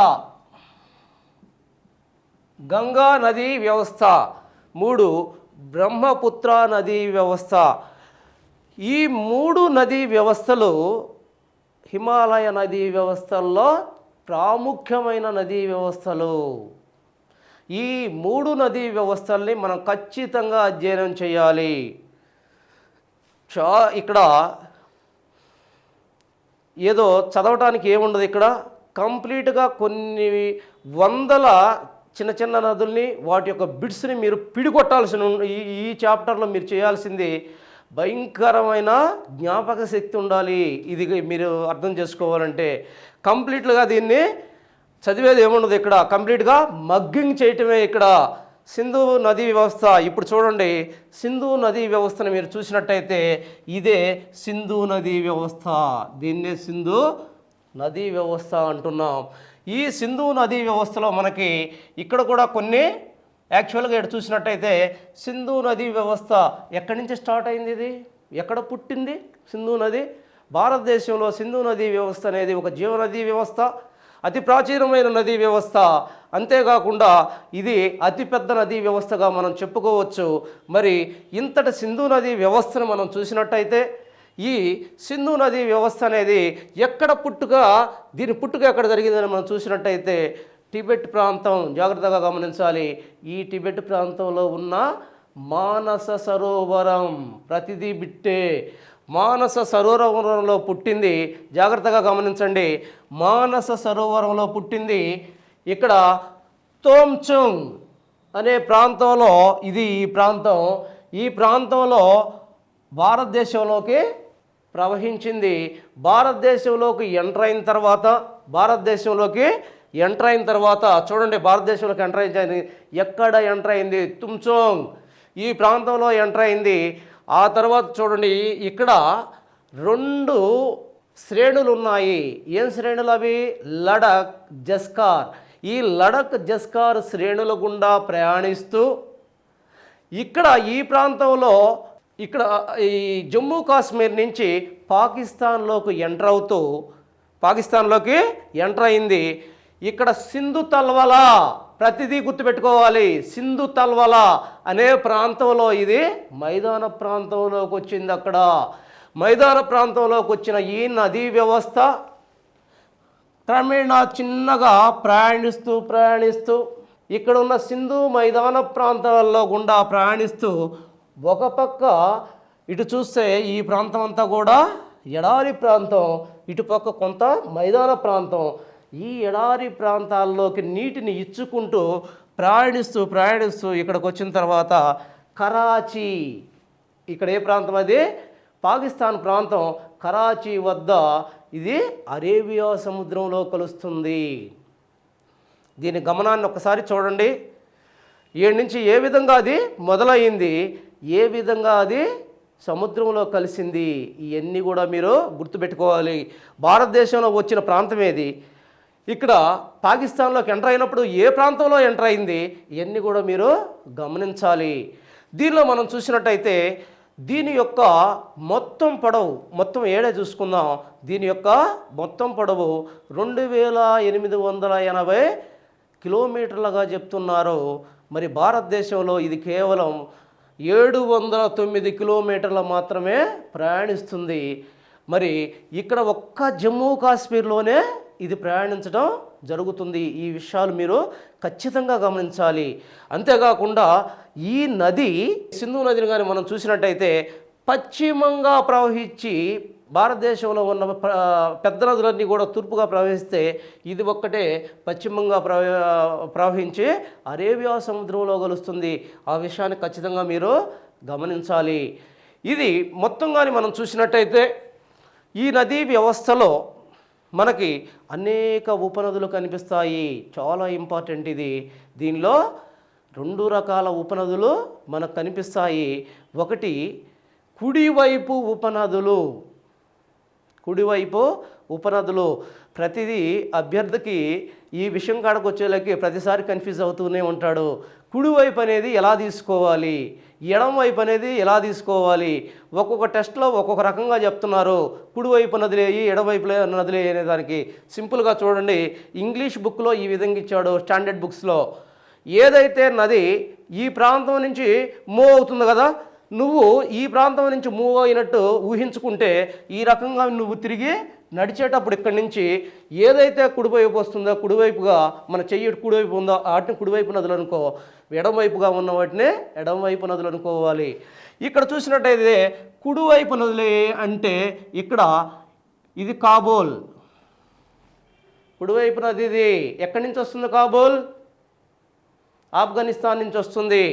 గంగా నదీ వ్యవస్థ, 3 బ్రహ్మపుత్ర నదీ వ్యవస్థ. ఈ 3 నదీ వ్యవస్థలు హిమాలయ నదీ వ్యవస్థల్లో ప్రాముఖ్యమైన నదీ వ్యవస్థలు. ఈ 3 నదీ వ్యవస్థల్ని మనం ఖచ్చితంగా అధ్యయనం చేయాలి. ఇక్కడ ఏదో చదవటానికి ఏముండదు. ఇక్కడ కంప్లీట్గా కొన్ని వందల చిన్న చిన్న నదుల్ని, వాటి యొక్క బిట్స్ని మీరు పిడికొట్టాల్సిన ఈ చాప్టర్లో మీరు చేయాల్సింది భయంకరమైన జ్ఞాపక శక్తి ఉండాలి. ఇది మీరు అర్థం చేసుకోవాలంటే కంప్లీట్గా దీన్ని చదివేది ఏముండదు. ఇక్కడ కంప్లీట్గా మగ్గింగ్ చేయటమే. ఇక్కడ సింధు నదీ వ్యవస్థ. ఇప్పుడు చూడండి, సింధు నదీ వ్యవస్థను మీరు చూసినట్టయితే ఇదే సింధు నదీ వ్యవస్థ. దీన్నే సింధు నదీ వ్యవస్థ అంటున్నాం. ఈ సింధు నదీ వ్యవస్థలో మనకి ఇక్కడ కూడా కొన్ని యాక్చువల్గా ఇక్కడ చూసినట్టయితే సింధు నదీ వ్యవస్థ ఎక్కడి నుంచి స్టార్ట్ అయింది, ఇది ఎక్కడ పుట్టింది సింధు నది? భారతదేశంలో సింధు నదీ వ్యవస్థ అనేది ఒక జీవనదీ వ్యవస్థ, అతి ప్రాచీనమైన నదీ వ్యవస్థ. అంతేకాకుండా ఇది అతిపెద్ద నదీ వ్యవస్థగా మనం చెప్పుకోవచ్చు. మరి ఇంతటి సింధు నదీ వ్యవస్థను మనం చూసినట్టయితే ఈ సింధు నదీ వ్యవస్థ అనేది ఎక్కడ దీని పుట్టుక ఎక్కడ జరిగిందని మనం చూసినట్టయితే టిబెట్ ప్రాంతం. జాగ్రత్తగా గమనించాలి. ఈ టిబెట్ ప్రాంతంలో ఉన్న మానస సరోవరం, ప్రతిదీ బిట్టే, మానస సరోవరంలో పుట్టింది. జాగ్రత్తగా గమనించండి, మానస సరోవరంలో పుట్టింది. ఇక్కడ తోమ్చుంగ్ అనే ప్రాంతంలో ఇది ఈ ప్రాంతంలో భారతదేశంలోకి ప్రవహించింది. భారతదేశంలోకి ఎంటర్ అయిన తర్వాత చూడండి, భారతదేశంలోకి ఎంటర్ అయింది. ఎక్కడ ఎంటర్ అయింది? తుమ్చోంగ్ ఈ ప్రాంతంలో ఎంటర్ అయింది. ఆ తర్వాత చూడండి, ఇక్కడ 2 శ్రేణులు ఉన్నాయి. ఏం శ్రేణులు అవి? లడక్, జస్కార్. ఈ లడక్, జస్కార్ శ్రేణుల గుండా ప్రయాణిస్తూ ఇక్కడ ఈ ప్రాంతంలో ఈ జమ్మూ కాశ్మీర్ నుంచి పాకిస్తాన్లోకి ఎంటర్ అయింది. ఇక్కడ సింధు తల్వల, ప్రతిదీ గుర్తుపెట్టుకోవాలి, సింధు తల్వల అనే ప్రాంతంలో ఇది మైదాన ప్రాంతంలోకి వచ్చింది. అక్కడ మైదాన ప్రాంతంలోకి వచ్చిన ఈ నదీ వ్యవస్థ క్రమేణా చిన్నగా ప్రయాణిస్తూ ఇక్కడ ఉన్న సింధు మైదాన ప్రాంతాల్లో గుండా ప్రయాణిస్తూ ఒక పక్క ఇటు చూస్తే ఈ ప్రాంతం అంతా కూడా ఎడారి ప్రాంతం, ఇటుపక్క కొంత మైదాన ప్రాంతం. ఈ ఎడారి ప్రాంతాల్లోకి నీటిని ఇచ్చుకుంటూ ప్రయాణిస్తూ ఇక్కడికి వచ్చిన తర్వాత కరాచీ, ఇక్కడ ఏ ప్రాంతం అది? పాకిస్తాన్ ప్రాంతం. కరాచీ వద్ద ఇది అరేబియా సముద్రంలో కలుస్తుంది. దీని గమనాన్ని ఒకసారి చూడండి. ఏడు నుంచి ఏ విధంగా అది మొదలైంది, ఏ విధంగా అది సముద్రంలో కలిసింది, ఇవన్నీ కూడా మీరు గుర్తుపెట్టుకోవాలి. భారతదేశంలో వచ్చిన ప్రాంతం ఏది, ఇక్కడ పాకిస్తాన్లోకి ఎంటర్ అయినప్పుడు ఏ ప్రాంతంలో ఎంటర్ అయింది, ఇవన్నీ కూడా మీరు గమనించాలి. దీనిలో మనం చూసినట్టయితే దీని యొక్క మొత్తం పొడవు, మొత్తం ఏడే చూసుకుందాం. దీని యొక్క మొత్తం పొడవు 2880 కిలోమీటర్లుగా చెప్తున్నారు. మరి భారతదేశంలో ఇది కేవలం 709 కిలోమీటర్లు మాత్రమే ప్రయాణిస్తుంది. మరి ఇక్కడ ఒక్క జమ్మూ కాశ్మీర్లోనే ఇది ప్రయాణించడం జరుగుతుంది. ఈ విషయాలు మీరు ఖచ్చితంగా గమనించాలి. అంతేకాకుండా ఈ నది, సింధు నదిని కానీ మనం చూసినట్టయితే పశ్చిమంగా ప్రవహించి భారతదేశంలో ఉన్న పెద్ద నదులన్నీ కూడా తూర్పుగా ప్రవహిస్తే ఇది ఒక్కటే పశ్చిమంగా ప్రవహించి అరేబియా సముద్రంలో కలుస్తుంది. ఆ విషయాన్ని ఖచ్చితంగా మీరు గమనించాలి. ఇది మొత్తం కానీ మనం చూసినట్టయితే ఈ నదీ వ్యవస్థలో మనకి అనేక ఉపనదులు కనిపిస్తాయి. చాలా ఇంపార్టెంట్ ఇది. దీనిలో 2 రకాల ఉపనదులు మనకు కనిపిస్తాయి. ఒకటి కుడివైపు ఉపనదులు. ప్రతిదీ అభ్యర్థికి ఈ విషయం కాడకు వచ్చేలాకి ప్రతిసారి కన్ఫ్యూజ్ అవుతూనే ఉంటాడు. కుడివైపు అనేది ఎలా తీసుకోవాలి, ఎడమ వైపు అనేది ఎలా తీసుకోవాలి, ఒక్కొక్క టెస్ట్లో ఒక్కొక్క రకంగా చెప్తున్నారు. కుడివైపు నదిలేయి, ఎడమవైపు నదిలేయి అనే దానికి సింపుల్గా చూడండి. ఇంగ్లీష్ బుక్లో ఈ విధంగా ఇచ్చాడు, స్టాండర్డ్ బుక్స్లో. ఏదైతే నది ఈ ప్రాంతం నుంచి మూవ్ అవుతుంది కదా, నువ్వు ఈ ప్రాంతం నుంచి మూవ్ అయినట్టు ఊహించుకుంటే ఈ రకంగా నువ్వు తిరిగి నడిచేటప్పుడు ఇక్కడి నుంచి ఏదైతే కుడివైపు వస్తుందో, కుడివైపుగా మన చెయ్యి కుడివైపు ఉందో వాటిని కుడివైపు నదులు అనుకో, ఎడమవైపుగా ఉన్న వాటిని ఎడమవైపు నదులు అనుకోవాలి. ఇక్కడ చూసినట్టయితే కుడివైపు నదులే అంటే ఇక్కడ ఇది కాబూల్, కుడివైపు నది. ఇది ఎక్కడి నుంచి వస్తుంది? కాబూల్ ఆఫ్ఘనిస్తాన్ నుంచి వస్తుంది.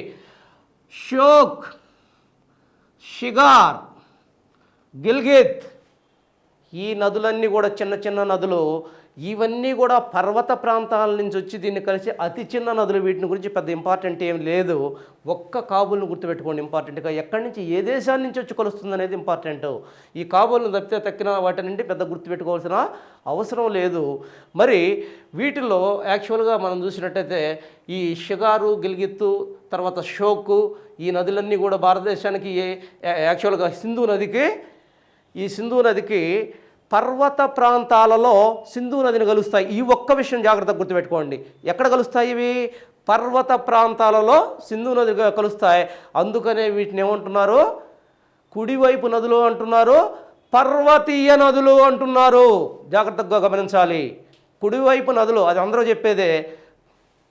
షోక్, షిగార్, గిల్గిత్, ఈ నదులన్నీ కూడా చిన్న చిన్న నదులు. ఇవన్నీ కూడా పర్వత ప్రాంతాల నుంచి వచ్చి దీన్ని కలిసి అతి చిన్న నదులు. వీటిని గురించి పెద్ద ఇంపార్టెంట్ ఏం లేదు. ఒక్క కాబూల్ను గుర్తుపెట్టుకోండి ఇంపార్టెంట్గా. ఎక్కడి నుంచి ఏ దేశాన్ని నుంచి వచ్చి కలుస్తుంది అనేది ఇంపార్టెంట్. ఈ కాబూల్ను తక్కిన వాటి నుండి పెద్ద గుర్తుపెట్టుకోవాల్సిన అవసరం లేదు. మరి వీటిల్లో యాక్చువల్గా మనం చూసినట్టయితే ఈ షిగారు, గిల్గిత్తు, తర్వాత షోకు, ఈ నదులన్నీ కూడా భారతదేశానికి యాక్చువల్గా ఈ సింధు నదికి పర్వత ప్రాంతాలలో సింధు నదిని కలుస్తాయి. ఈ ఒక్క విషయం జాగ్రత్తగా గుర్తుపెట్టుకోండి. ఎక్కడ కలుస్తాయి ఇవి? పర్వత ప్రాంతాలలో సింధు నది కలుస్తాయి. అందుకనే వీటిని ఏమంటున్నారు? కుడివైపు నదులు అంటున్నారు, పర్వతీయ నదులు అంటున్నారు. జాగ్రత్తగా గమనించాలి. కుడివైపు నదులు అది అందరూ చెప్పేదే.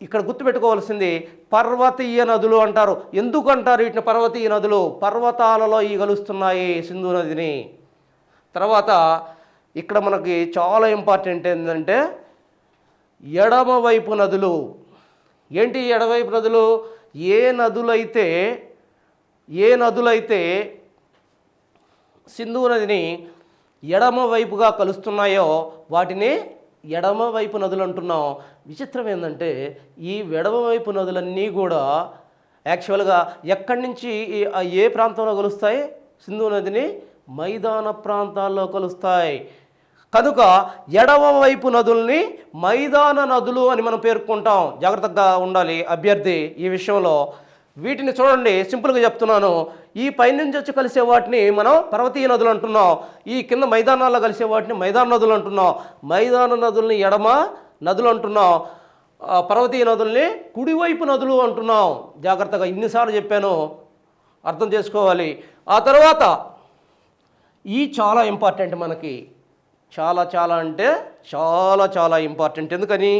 ఇక్కడ గుర్తుపెట్టుకోవాల్సింది పర్వతీయ నదులు అంటారు. ఎందుకు అంటారు వీటిని పర్వతీయ నదులు? పర్వతాలలో ఈ కలుస్తున్నాయి సింధు నదిని. తర్వాత ఇక్కడ మనకి చాలా ఇంపార్టెంట్ ఏంటంటే ఎడమవైపు నదులు. ఏంటి ఎడమవైపు నదులు? ఏ నదులైతే సింధు నదిని ఎడమవైపుగా కలుస్తున్నాయో వాటిని ఎడమవైపు నదులు అంటున్నాం. విచిత్రం ఏంటంటే ఈ ఎడమవైపు నదులన్నీ కూడా యాక్చువల్గా ఎక్కడి నుంచి ఏ ప్రాంతంలో కలుస్తాయి? సింధు నదిని మైదాన ప్రాంతాల్లో కలుస్తాయి. కనుక ఎడమవైపు నదుల్ని మైదాన నదులు అని మనం పేర్కొంటాం. జాగ్రత్తగా ఉండాలి అభ్యర్థి ఈ విషయంలో. వీటిని చూడండి, సింపుల్గా చెప్తున్నాను. ఈ పైనుంచి వచ్చి కలిసే వాటిని మనం పర్వతీయ నదులు అంటున్నాం. ఈ కింద మైదానాల్లో కలిసే వాటిని మైదాన నదులు అంటున్నాం. మైదాన నదుల్ని ఎడమ నదులు అంటున్నాం. పర్వతీయ నదుల్ని కుడివైపు నదులు అంటున్నాం. జాగ్రత్తగా ఇన్నిసార్లు చెప్పాను, అర్థం చేసుకోవాలి. ఆ తర్వాత ఈ చాలా ఇంపార్టెంట్, మనకి చాలా చాలా అంటే చాలా చాలా ఇంపార్టెంట్. ఎందుకని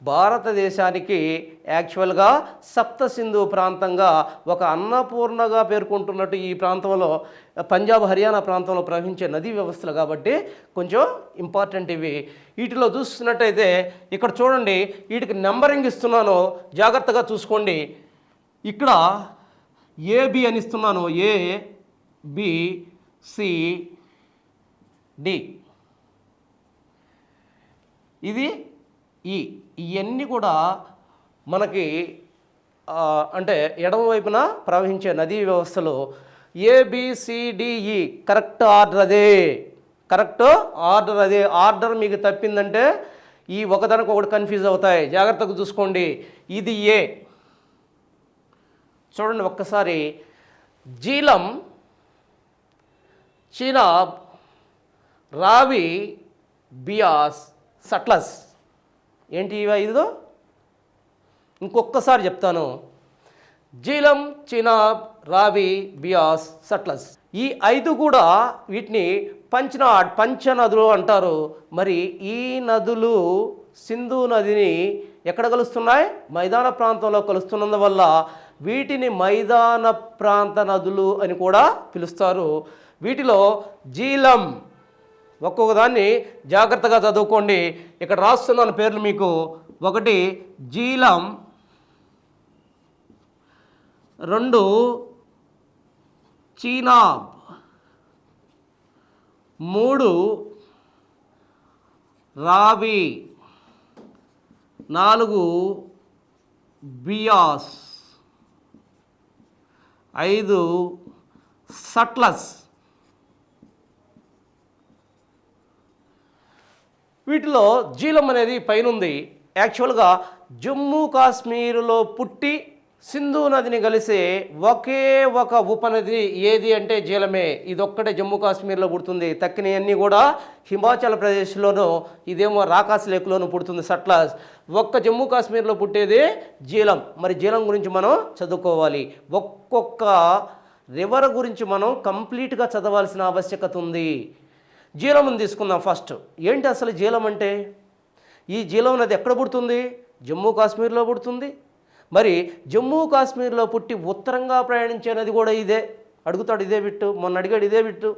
భారతదేశానికి యాక్చువల్గా సప్త సింధు ప్రాంతంగా ఒక అన్నపూర్ణగా పేర్కొంటున్నట్టు ఈ ప్రాంతంలో పంజాబ్ హర్యానా ప్రాంతంలో ప్రవహించే నదీ వ్యవస్థలు కాబట్టి కొంచెం ఇంపార్టెంట్ ఇవి. వీటిలో చూస్తున్నట్టయితే ఇక్కడ చూడండి, వీటికి నెంబరింగ్ ఇస్తున్నాను, జాగ్రత్తగా చూసుకోండి. ఇక్కడ ఏబి అని ఇస్తున్నాను, ఏ బి సి డి, ఇది ఇవన్నీ కూడా మనకి అంటే ఎడమ వైపున ప్రవహించే నదీ వ్యవస్థలు. ఏబిసిడిఈ కరెక్ట్ ఆర్డర్ అదే, కరెక్ట్ ఆర్డర్ అదే. ఆర్డర్ మీకు తప్పిందంటే ఈ ఒకదానికి ఒకటి కన్ఫ్యూజ్ అవుతాయి, జాగ్రత్తగా చూసుకోండి. ఇది ఏ చూడండి ఒక్కసారి, జీలం, చినాబ్, రావి, బియాస్, సట్లస్. ఏంటి ఇవి ఐదు? ఇంకొకసారి చెప్తాను. జీలం, చినాబ్, రావి, బియాస్, సట్లస్. ఈ ఐదు కూడా వీటిని పంచనదులు అంటారు. మరి ఈ నదులు సింధు నదిని ఎక్కడ కలుస్తున్నాయి? మైదాన ప్రాంతంలో కలుస్తున్నందువల్ల వీటిని మైదాన ప్రాంత నదులు అని కూడా పిలుస్తారు. వీటిలో జీలం, ఒక్కొక్క దాన్ని జాగ్రత్తగా చదువుకోండి. ఇక్కడ రాస్తున్నాను పేర్లు మీకు. ఒకటి జీలం, రెండు చీనాబ్, మూడు రావి, నాలుగు బియాస్, ఐదు సట్లస్. వీటిలో జీలం అనేది పైనుంది. యాక్చువల్గా జమ్మూ కాశ్మీరులో పుట్టి సింధు నదిని కలిసే ఒకే ఒక ఉపనది ఏది అంటే జీలమే. ఇదొక్కటే జమ్మూ కాశ్మీర్లో పుడుతుంది. తక్కినవన్నీ కూడా హిమాచల్ ప్రదేశ్లోనూ, ఇదేమో రాకాస్ లేక్లోనూ పుడుతుంది సట్లస్. ఒక్క జమ్మూ కాశ్మీర్లో పుట్టేది జీలం. మరి జీలం గురించి మనం చదువుకోవాలి. ఒక్కొక్క రివర్ గురించి మనం కంప్లీట్గా చదవాల్సిన ఆవశ్యకత ఉంది. జీలం తీసుకుందాం ఫస్ట్. ఏంటి అసలు జీలం అంటే? ఈ జీలం నది ఎక్కడ పుడుతుంది? జమ్మూ కాశ్మీర్లో పుడుతుంది. మరి జమ్మూ కాశ్మీర్లో పుట్టి ఉత్తరంగా ప్రయాణించే నది కూడా ఇదే. అడుగుతాడు ఇదే బిట్టు, మొన్న అడిగాడు ఇదే బిట్టు.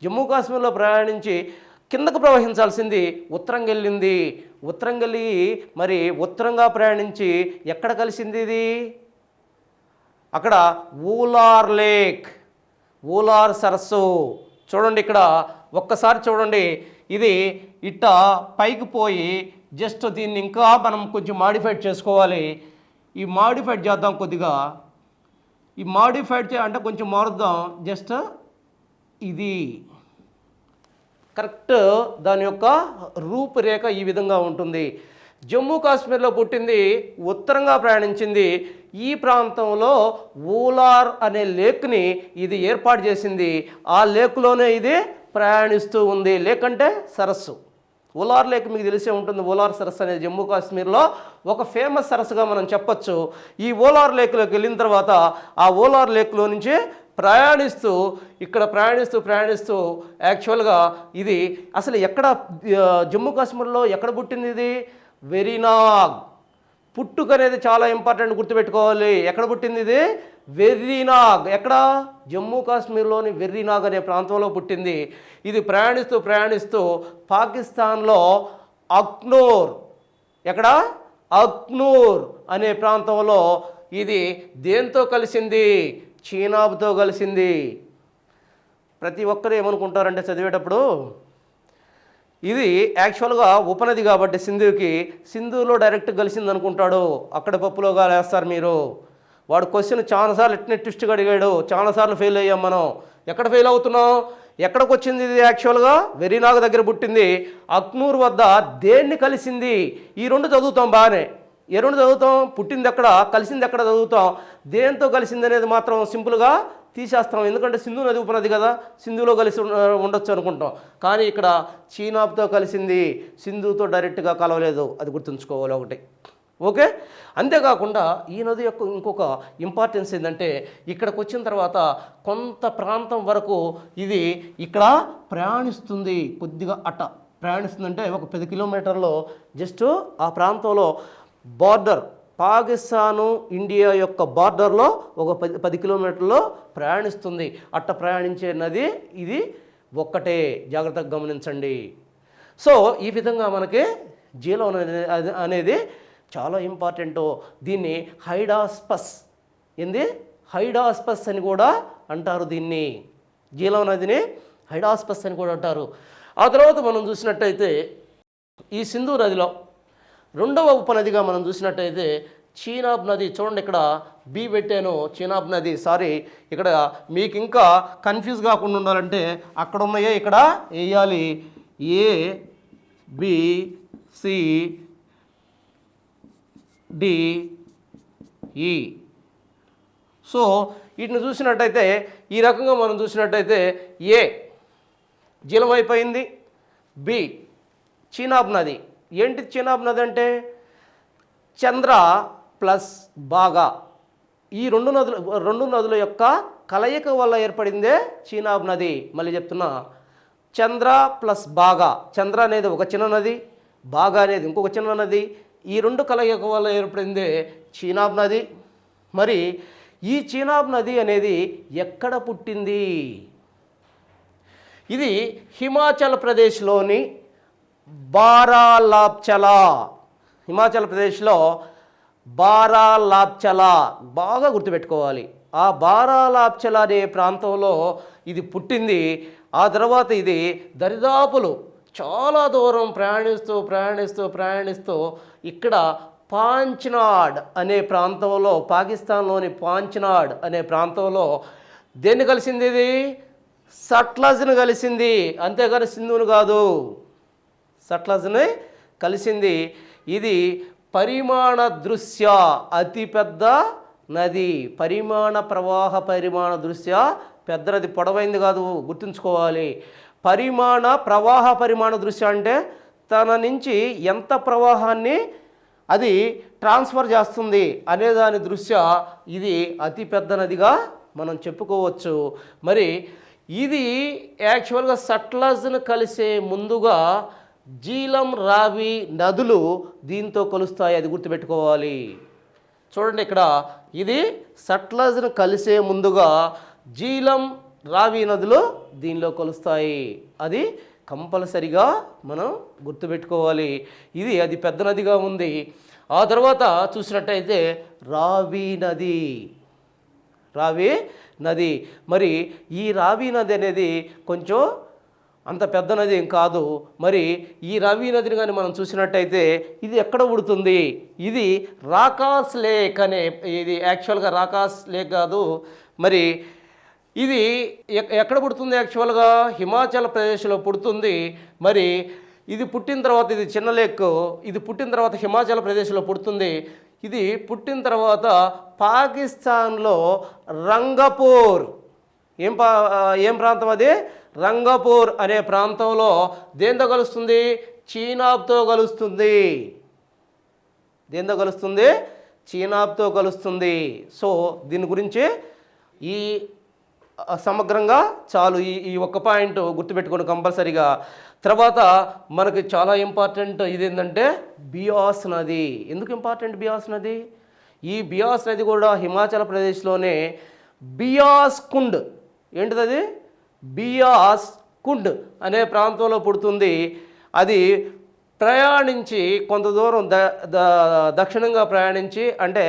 జమ్మూ కాశ్మీర్లో ప్రయాణించి కిందకు ప్రవహించాల్సింది ఉత్తరంగా వెళ్ళింది. ఉత్తరంగా వెళ్ళి మరి ఉత్తరంగా ప్రయాణించి ఎక్కడ కలిసింది ఇది? అక్కడ ఊలార్ లేక్, ఊలార్ సరస్సు. చూడండి ఇక్కడ ఒక్కసారి చూడండి. ఇది ఇట్ట పైకి పోయి జస్ట్ దీన్ని ఇంకా మనం కొంచెం మాడిఫైడ్ చేసుకోవాలి. ఈ మాడిఫైడ్ చేద్దాం కొద్దిగా. ఈ మాడిఫైడ్ అంటే కొంచెం మారుద్దాం. జస్ట్ ఇది కరెక్ట్ దాని యొక్క రూపురేఖ ఈ విధంగా ఉంటుంది. జమ్మూ కాశ్మీర్లో పుట్టింది, ఉత్తరంగా ప్రయాణించింది. ఈ ప్రాంతంలో ఊలార్ అనే లేక్ని ఇది ఏర్పాటు చేసింది. ఆ లేక్లోనే ఇది ప్రయాణిస్తూ ఉంది. లేక్ అంటే సరస్సు. ఊలార్ లేక్ మీకు తెలిసే ఉంటుంది. ఊలార్ సరస్సు అనేది జమ్మూ కాశ్మీర్లో ఒక ఫేమస్ సరస్సుగా మనం చెప్పచ్చు. ఈ ఊలార్ లేక్లోకి వెళ్ళిన తర్వాత ఆ ఊలార్ లేక్లో నుంచి ప్రయాణిస్తూ ఇక్కడ ప్రయాణిస్తూ యాక్చువల్గా ఇది అసలు ఎక్కడ జమ్మూ కాశ్మీర్లో ఎక్కడ పుట్టింది? ఇది వెరీనాగ్. పుట్టుక అనేది చాలా ఇంపార్టెంట్, గుర్తుపెట్టుకోవాలి. ఎక్కడ పుట్టింది ఇది? వెర్రీనాగ్. ఎక్కడ? జమ్మూ కాశ్మీర్లోని వెర్రీనాగ్ అనే ప్రాంతంలో పుట్టింది. ఇది ప్రయాణిస్తూ పాకిస్తాన్లో అఖ్నూర్, ఎక్కడ? అఖ్నూర్ అనే ప్రాంతంలో ఇది దేంతో కలిసింది? చీనాబ్తో కలిసింది. ప్రతి ఒక్కరు ఏమనుకుంటారంటే చదివేటప్పుడు ఇది యాక్చువల్గా ఉపనది కాబట్టి సింధులో డైరెక్ట్ కలిసింది అనుకుంటాడు. అక్కడ పప్పులోగా వేస్తారు మీరు. వాడు క్వశ్చన్ చాలాసార్లు ఎట్నే ట్విస్ట్గా అడిగాడు, చాలాసార్లు ఫెయిల్ అయ్యాం మనం. ఎక్కడ ఫెయిల్ అవుతున్నాం? ఎక్కడికి వచ్చింది ఇది? యాక్చువల్గా వెరీనాగ్ దగ్గర పుట్టింది. అఖ్నూర్ వద్ద దేన్ని కలిసింది? ఈ రెండు చదువుతాం బాగానే. ఏ రెండు చదువుతాం? పుట్టింది ఎక్కడ, కలిసింది ఎక్కడ చదువుతాం. దేంతో కలిసింది అనేది మాత్రం సింపుల్గా తీసేస్తాం. ఎందుకంటే సింధు నది ఉపనది కదా, సింధులో కలిసి ఉండొచ్చు అనుకుంటాం. కానీ ఇక్కడ చీనాబ్తో కలిసింది, సింధుతో డైరెక్ట్గా కలవలేదు. అది గుర్తుంచుకోవాలి ఒకటి. ఓకే. అంతేకాకుండా ఈ నది యొక్క ఇంకొక ఇంపార్టెన్స్ ఏంటంటే ఇక్కడికి వచ్చిన తర్వాత కొంత ప్రాంతం వరకు ఇది ఇక్కడ ప్రయాణిస్తుంది. కొద్దిగా ప్రయాణిస్తుందంటే ఒక 10 కిలోమీటర్లో జస్ట్ ఆ ప్రాంతంలో బార్డర్ పాకిస్తాను ఇండియా యొక్క బార్డర్లో ఒక 10 కిలోమీటర్లో ప్రయాణిస్తుంది. అట్ట ప్రయాణించే నది ఇది ఒక్కటే, జాగ్రత్తగా గమనించండి. సో ఈ విధంగా మనకి జీలం అనేది చాలా ఇంపార్టెంట్. దీన్ని హైడాస్పస్ హైడాస్పస్ అని కూడా అంటారు. దీన్ని జీలం నదిని హైడాస్పస్ అని కూడా అంటారు. ఆ తర్వాత మనం చూసినట్టయితే ఈ సింధు నదిలో రెండవ ఉపనదిగా మనం చూసినట్టయితే చీనాబ్ నది. చూడండి ఇక్కడ బి పెట్టాను, చీనాబ్ నది. సారీ, ఇక్కడ మీకు ఇంకా కన్ఫ్యూజ్ కాకుండా ఉండాలంటే అక్కడ ఉన్నాయే ఇక్కడ వేయాలి. ఏ బి సి డి ఈ. సో వీటిని చూసినట్టయితే ఈ రకంగా మనం చూసినట్టయితే ఏ జీలం అయిపోయింది, బి చీనాబ్ నది. ఏంటి చీనాబ్ నది అంటే చంద్ర ప్లస్ బాగా, ఈ రెండు నదుల యొక్క కలయిక వల్ల ఏర్పడిందే చీనాబ్ నది. మళ్ళీ చెప్తున్నా, చంద్ర ప్లస్ బాగా. చంద్ర అనేది ఒక చిన్న నది, బాగా అనేది ఇంకొక చిన్న నది. ఈ రెండు కలయిక వల్ల ఏర్పడిందే చీనాబ్ నది. మరి ఈ చీనాబ్ నది అనేది ఎక్కడ పుట్టింది? ఇది హిమాచల్ ప్రదేశ్లోని బారాలాప్చలా. హిమాచల్ ప్రదేశ్లో బారాలాప్చలా బాగా గుర్తుపెట్టుకోవాలి. ఆ బారాలాప్చలా అనే ప్రాంతంలో ఇది పుట్టింది. ఆ తర్వాత ఇది దరిదాపులు చాలా దూరం ప్రయాణిస్తూ ఇక్కడ పాంచ్నాడ్ అనే ప్రాంతంలో, పాకిస్తాన్లోని పాంచ్నాడ్ అనే ప్రాంతంలో దేన్ని కలిసింది? ఇది సట్లజ్ను కలిసింది. అంతేగాని సింధువును కాదు, సట్లజ్ని కలిసింది. ఇది పరిమాణ దృష్ట్యా అతిపెద్ద నది. ప్రవాహ దృష్ట్యా పెద్ద నది, పొడవైంది కాదు, గుర్తుంచుకోవాలి. పరిమాణ దృష్ట్యా అంటే తన నుంచి ఎంత ప్రవాహాన్ని అది ట్రాన్స్ఫర్ చేస్తుంది అనే దాని దృష్ట్యా ఇది అతి పెద్ద నదిగా మనం చెప్పుకోవచ్చు. మరి ఇది యాక్చువల్గా సట్లజ్ను కలిసే ముందుగా జీలం, రావి నదులు దీంతో కలుస్తాయి. అది గుర్తుపెట్టుకోవాలి. చూడండి ఇక్కడ ఇది సట్లజ్ను కలిసే ముందుగా జీలం, రావి నదులు దీనిలో కలుస్తాయి. అది కంపల్సరిగా మనం గుర్తుపెట్టుకోవాలి. ఇది అది పెద్ద నదిగా ఉంది. ఆ తర్వాత చూసినట్టయితే రావి నది. మరి ఈ రావి నది అనేది కొంచెం అంత పెద్ద నది ఏం కాదు. మరి ఈ రావి నదిని కానీ మనం చూసినట్టయితే ఇది ఎక్కడ పుడుతుంది? ఇది రాకాస్ లేక్ అనే, ఇది యాక్చువల్గా రాకాస్ లేక్ కాదు. మరి ఇది ఎక్కడ పుడుతుంది? యాక్చువల్గా హిమాచల్ ప్రదేశ్లో పుడుతుంది. మరి ఇది పుట్టిన తర్వాత, ఇది చిన్న లేక్, ఇది పుట్టిన తర్వాత హిమాచల్ ప్రదేశ్లో పుడుతుంది. ఇది పుట్టిన తర్వాత పాకిస్తాన్లో రంగపూర్, ఏం ప్రాంతం అది? రంగపూర్ అనే ప్రాంతంలో దేంతో కలుస్తుంది? చీనాబ్తో కలుస్తుంది. దేంతో కలుస్తుంది? చీనాబ్తో కలుస్తుంది. సో దీని గురించి ఈ సమగ్రంగా చాలు. ఈ ఒక్క పాయింట్ గుర్తుపెట్టుకోండి కంపల్సరీగా. తర్వాత మనకి చాలా ఇంపార్టెంట్ ఇది ఏంటంటే బియాస్ నది. ఎందుకు ఇంపార్టెంట్ బియాస్ నది? ఈ బియాస్ నది కూడా హిమాచల్ ప్రదేశ్లోనే బియాస్ కుండ్, ఏంటిది అది? బియాస్ కుండ్ అనే ప్రాంతంలో పుడుతుంది. అది ప్రయాణించి కొంత దూరం దక్షిణంగా ప్రయాణించి, అంటే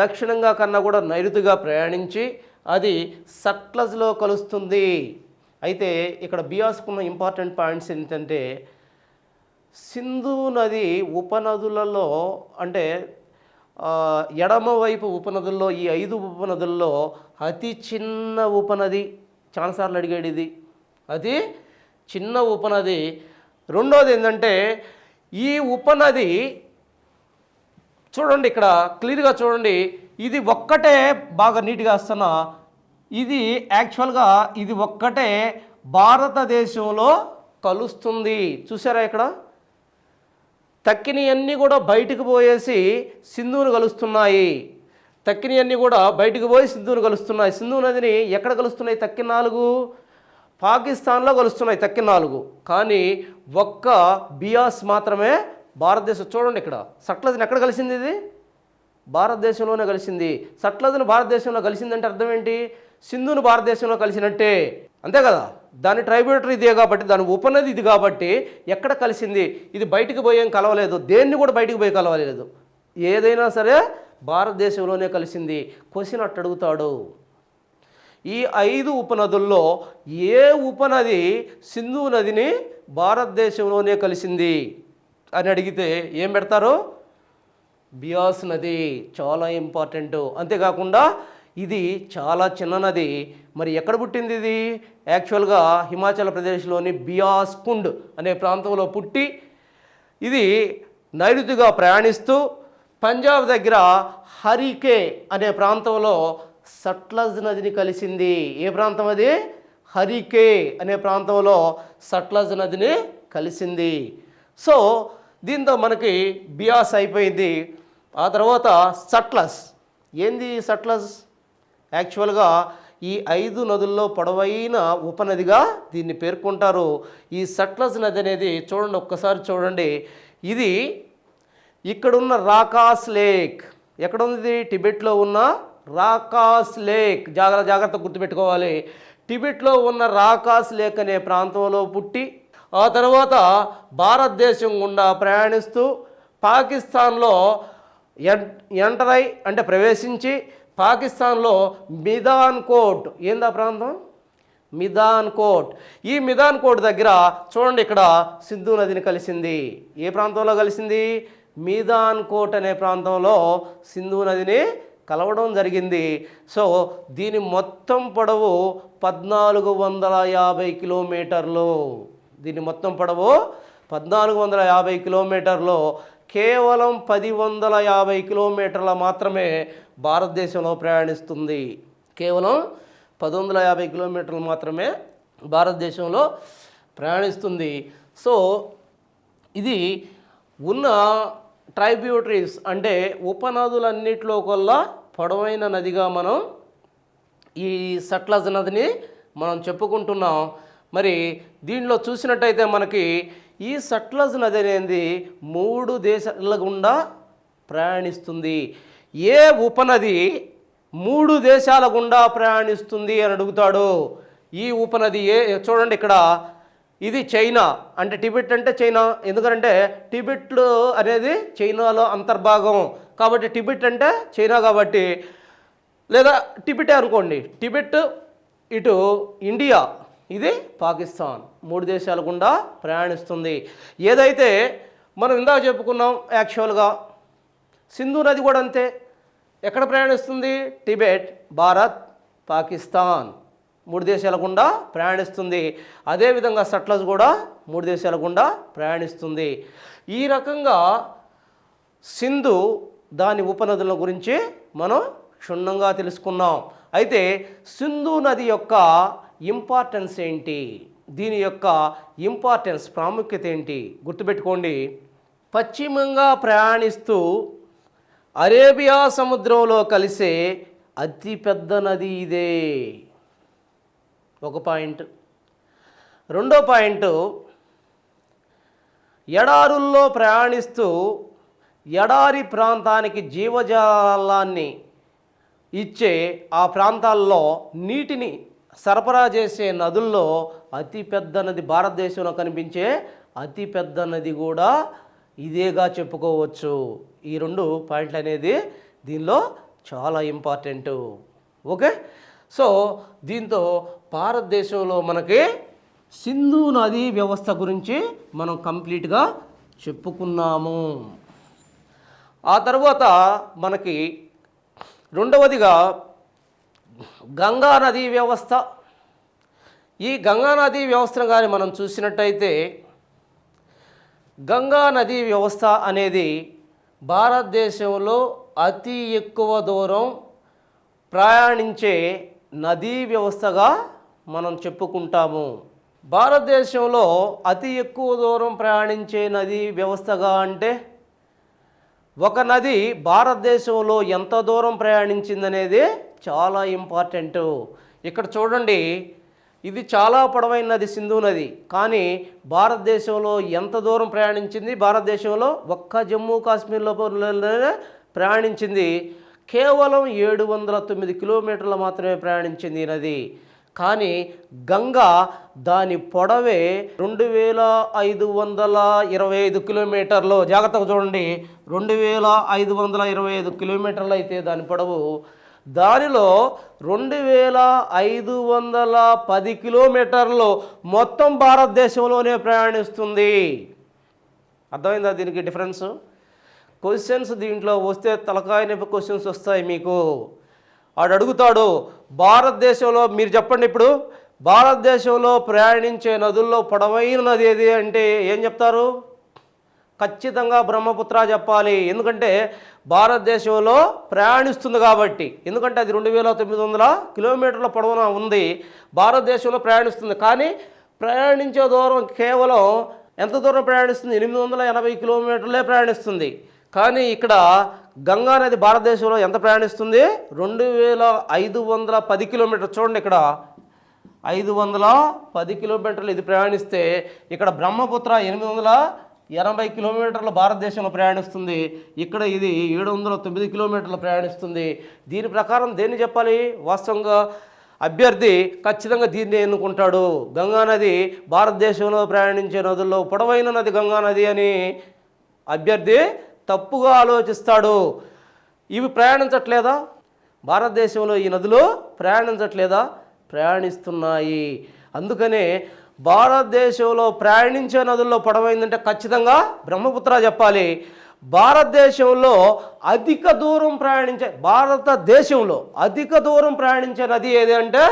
దక్షిణంగా కన్నా కూడా నైరుతిగా ప్రయాణించి అది సట్లజ్లో కలుస్తుంది. అయితే ఇక్కడ బియాస్కున్న ఇంపార్టెంట్ పాయింట్స్ ఏంటంటే సింధు నది ఉపనదులలో, అంటే ఎడమవైపు ఉపనదుల్లో, ఈ 5 ఉపనదుల్లో అతి చిన్న ఉపనది. చాలాసార్లు అడిగాడు ఇది, అది చిన్న ఉపనది. రెండోది ఏంటంటే ఈ ఉపనది చూడండి, ఇక్కడ క్లియర్గా చూడండి, ఇది ఒక్కటే బాగా నీట్గా వస్తున్నా, ఇది యాక్చువల్గా ఇది ఒక్కటే భారతదేశంలో కలుస్తుంది. చూసారా ఇక్కడ తక్కినవన్నీ కూడా బయటకు పోయేసి సింధువును కలుస్తున్నాయి. తక్కినవన్నీ కూడా బయటకు పోయి సింధువును కలుస్తున్నాయి. సింధు నదిని ఎక్కడ కలుస్తున్నాయి? తక్కిన 4 పాకిస్తాన్లో కలుస్తున్నాయి తక్కిన 4, కానీ ఒక్క బియాస్ మాత్రమే భారతదేశం. చూడండి ఇక్కడ సట్లజ్ని ఎక్కడ కలిసింది, ఇది భారతదేశంలోనే కలిసింది. సట్లజ్ని భారతదేశంలో కలిసిందంటే అర్థం ఏంటి, సింధును భారతదేశంలో కలిసినట్టే, అంతే కదా. దాని ట్రైబ్యూటరీ ఇదే కాబట్టి, దాని ఉపనది ఇది కాబట్టి ఎక్కడ కలిసింది, ఇది బయటికి పోయేం కలవలేదు, దేన్ని కూడా బయటికి పోయి కలవలేదు, ఏదైనా సరే భారతదేశంలోనే కలిసింది. క్వశ్చన్ అట్టు అడుగుతాడు, ఈ 5 ఉపనదుల్లో ఏ ఉపనది సింధు నదిని భారతదేశంలోనే కలిసింది అని అడిగితే ఏం పెడతారు, బియాస్ నది. చాలా ఇంపార్టెంట్. అంతేకాకుండా ఇది చాలా చిన్న నది. మరి ఎక్కడ పుట్టింది ఇది, యాక్చువల్గా హిమాచల్ ప్రదేశ్లోని బియాస్ కుండ్ అనే ప్రాంతంలో పుట్టి ఇది నైరుతిగా ప్రయాణిస్తూ పంజాబ్ దగ్గర హరికే అనే ప్రాంతంలో సట్లజ్ నదిని కలిసింది. ఏ ప్రాంతం అది, హరికే అనే ప్రాంతంలో సట్లజ్ నదిని కలిసింది. సో దీంతో మనకి బియాస్ అయిపోయింది. ఆ తర్వాత సట్లజ్. ఏంది సట్లజ్, యాక్చువల్గా ఈ 5 నదుల్లో పొడవైన ఉపనదిగా దీన్ని పేర్కొంటారు. ఈ సట్లజ్ నది అనేది చూడండి, ఒక్కసారి చూడండి, ఇది ఇక్కడున్న రాకాస్ లేక్, ఎక్కడ ఉంది, టిబెట్లో ఉన్న రాకాస్ లేక్. జాగ్రత్త గుర్తుపెట్టుకోవాలి. టిబెట్లో ఉన్న రాకాస్ లేక్ అనే ప్రాంతంలో పుట్టి ఆ తర్వాత భారతదేశం గుండా ప్రయాణిస్తూ పాకిస్తాన్లో ఎంటరై అంటే ప్రవేశించి పాకిస్తాన్లో మిదాన్ కోట్, ఏందా ప్రాంతం, మిదాన్ కోట్. ఈ మిదాన్ కోట్ దగ్గర చూడండి ఇక్కడ సింధు నదిని కలిసింది. ఏ ప్రాంతంలో కలిసింది, మిదాన్ కోట్ అనే ప్రాంతంలో సింధు నదిని కలవడం జరిగింది. సో దీని మొత్తం పొడవు 1450 కిలోమీటర్లు. దీని మొత్తం పొడవు 1450 కిలోమీటర్లు. కేవలం 1050 కిలోమీటర్ల మాత్రమే భారతదేశంలో ప్రయాణిస్తుంది. కేవలం 1150 కిలోమీటర్లు మాత్రమే భారతదేశంలో ప్రయాణిస్తుంది. సో ఇది ఉన్న ట్రైబ్యూటరీస్ అంటే ఉపనదులన్నిటిలో కల్లా పొడవైన నదిగా మనం ఈ సట్లజ్ నదిని మనం చెప్పుకుంటున్నాం. మరి దీనిలో చూసినట్టయితే మనకి ఈ సట్లజ్ నది అనేది 3 దేశాల గుండా ప్రయాణిస్తుంది. ఏ ఉపనది 3 దేశాల గుండా ప్రయాణిస్తుంది అని అడుగుతాడు. ఈ ఉపనది చూడండి ఇక్కడ, ఇది చైనా, అంటే టిబెట్ అంటే చైనా, ఎందుకంటే టిబెట్ అనేది చైనాలో అంతర్భాగం కాబట్టి టిబెట్ అంటే చైనా కాబట్టి, లేదా టిబెటే అనుకోండి, టిబెట్ ఇటు ఇండియా, ఇది పాకిస్తాన్, 3 దేశాల గుండా ప్రయాణిస్తుంది. ఏదైతే మనం ఇందాక చెప్పుకున్నాం యాక్చువల్గా సింధు నది కూడా అంతే, ఎక్కడ ప్రయాణిస్తుంది, టిబెట్, భారత్, పాకిస్తాన్ 3 దేశాల గుండా ప్రయాణిస్తుంది. అదేవిధంగా సట్లజ్ కూడా 3 దేశాల గుండా ప్రయాణిస్తుంది. ఈ రకంగా సింధు దాని ఉపనదుల గురించి మనం క్షుణ్ణంగా తెలుసుకున్నాం. అయితే సింధు నది యొక్క ఇంపార్టెన్స్ ఏంటి, దీని యొక్క ఇంపార్టెన్స్ ప్రాముఖ్యత ఏంటి గుర్తుపెట్టుకోండి. పశ్చిమంగా ప్రయాణిస్తూ అరేబియా సముద్రంలో కలిసే అతిపెద్ద నది ఇదే, ఒక పాయింట్. రెండో పాయింట్, ఎడారుల్లో ప్రయాణిస్తూ ఎడారి ప్రాంతానికి జీవజాలాన్ని ఇచ్చే ఆ ప్రాంతాల్లో నీటిని సరఫరా చేసే నదుల్లో అతిపెద్ద నది, భారతదేశంలో కనిపించే అతిపెద్ద నది కూడా ఇదేగా చెప్పుకోవచ్చు. ఈ 2 పాయింట్లు అనేది దీనిలో చాలా ఇంపార్టెంటు. ఓకే, సో దీంతో భారతదేశంలో మనకి సింధు నదీ వ్యవస్థ గురించి మనం కంప్లీట్గా చెప్పుకున్నాము. ఆ తర్వాత మనకి రెండవదిగా గంగా నదీ వ్యవస్థ. ఈ గంగా నదీ వ్యవస్థను కానీ మనం చూసినట్టయితే గంగా నదీ వ్యవస్థ అనేది భారతదేశంలో అతి ఎక్కువ దూరం ప్రయాణించే నదీ వ్యవస్థగా మనం చెప్పుకుంటాము. భారతదేశంలో అతి ఎక్కువ దూరం ప్రయాణించే నదీ వ్యవస్థగా అంటే ఒక నది భారతదేశంలో ఎంత దూరం ప్రయాణించిందనేది చాలా ఇంపార్టెంట్. ఇక్కడ చూడండి, ఇది చాలా పొడవైన నది సింధు నది. కానీ భారతదేశంలో ఎంత దూరం ప్రయాణించింది? భారతదేశంలో ఒక్క జమ్మూ కాశ్మీర్లో ప్రయాణించింది కేవలం 709 కిలోమీటర్లు మాత్రమే ప్రయాణించింది ఈ నది. కానీ గంగా దాని పొడవే 2525 కిలోమీటర్లు. జాగ్రత్తగా చూడండి, 2525 కిలోమీటర్లు అయితే దాని పొడవు. దానిలో 2510 కిలోమీటర్లు మొత్తం భారతదేశంలోనే ప్రయాణిస్తుంది. అర్థమైందా దీనికి డిఫరెన్స్? క్వశ్చన్స్ దీంట్లో వస్తే తలకాయ నొప్పి క్వశ్చన్స్ వస్తాయి మీకు. వాడు అడుగుతాడు, భారతదేశంలో మీరు చెప్పండి, ఇప్పుడు భారతదేశంలో ప్రయాణించే నదుల్లో పొడవైన నది ఏది అంటే ఏం చెప్తారు? ఖచ్చితంగా బ్రహ్మపుత్ర చెప్పాలి. ఎందుకంటే భారతదేశంలో ప్రయాణిస్తుంది కాబట్టి. ఎందుకంటే అది 2900 కిలోమీటర్ల పొడవున ఉంది, భారతదేశంలో ప్రయాణిస్తుంది. కానీ ప్రయాణించే దూరం కేవలం ఎంత దూరం ప్రయాణిస్తుంది? 880 కిలోమీటర్లే ప్రయాణిస్తుంది. కానీ ఇక్కడ గంగా నది భారతదేశంలో ఎంత ప్రయాణిస్తుంది? 2510 కిలోమీటర్లు. చూడండి, ఇక్కడ 510 కిలోమీటర్లు ఇది ప్రయాణిస్తే, ఇక్కడ బ్రహ్మపుత్ర 880 కిలోమీటర్లు భారతదేశంలో ప్రయాణిస్తుంది. ఇక్కడ ఇది 709 కిలోమీటర్లు ప్రయాణిస్తుంది. దీని ప్రకారం దేన్ని చెప్పాలి? వాస్తవంగా అభ్యర్థి ఖచ్చితంగా దీన్ని ఎన్నుకుంటాడు. గంగానది భారతదేశంలో ప్రయాణించే నదుల్లో పొడవైన నది గంగానది అని అభ్యర్థి తప్పుగా ఆలోచిస్తాడు. ఇవి ప్రయాణించట్లేదా? భారతదేశంలో ఈ నదులు ప్రయాణించట్లేదా? ప్రయాణిస్తున్నాయి. అందుకనే భారతదేశంలో ప్రయాణించే నదుల్లో పొడవైందంటే ఖచ్చితంగా బ్రహ్మపుత్ర చెప్పాలి. భారతదేశంలో అధిక దూరం ప్రయాణించే నది ఏది అంటే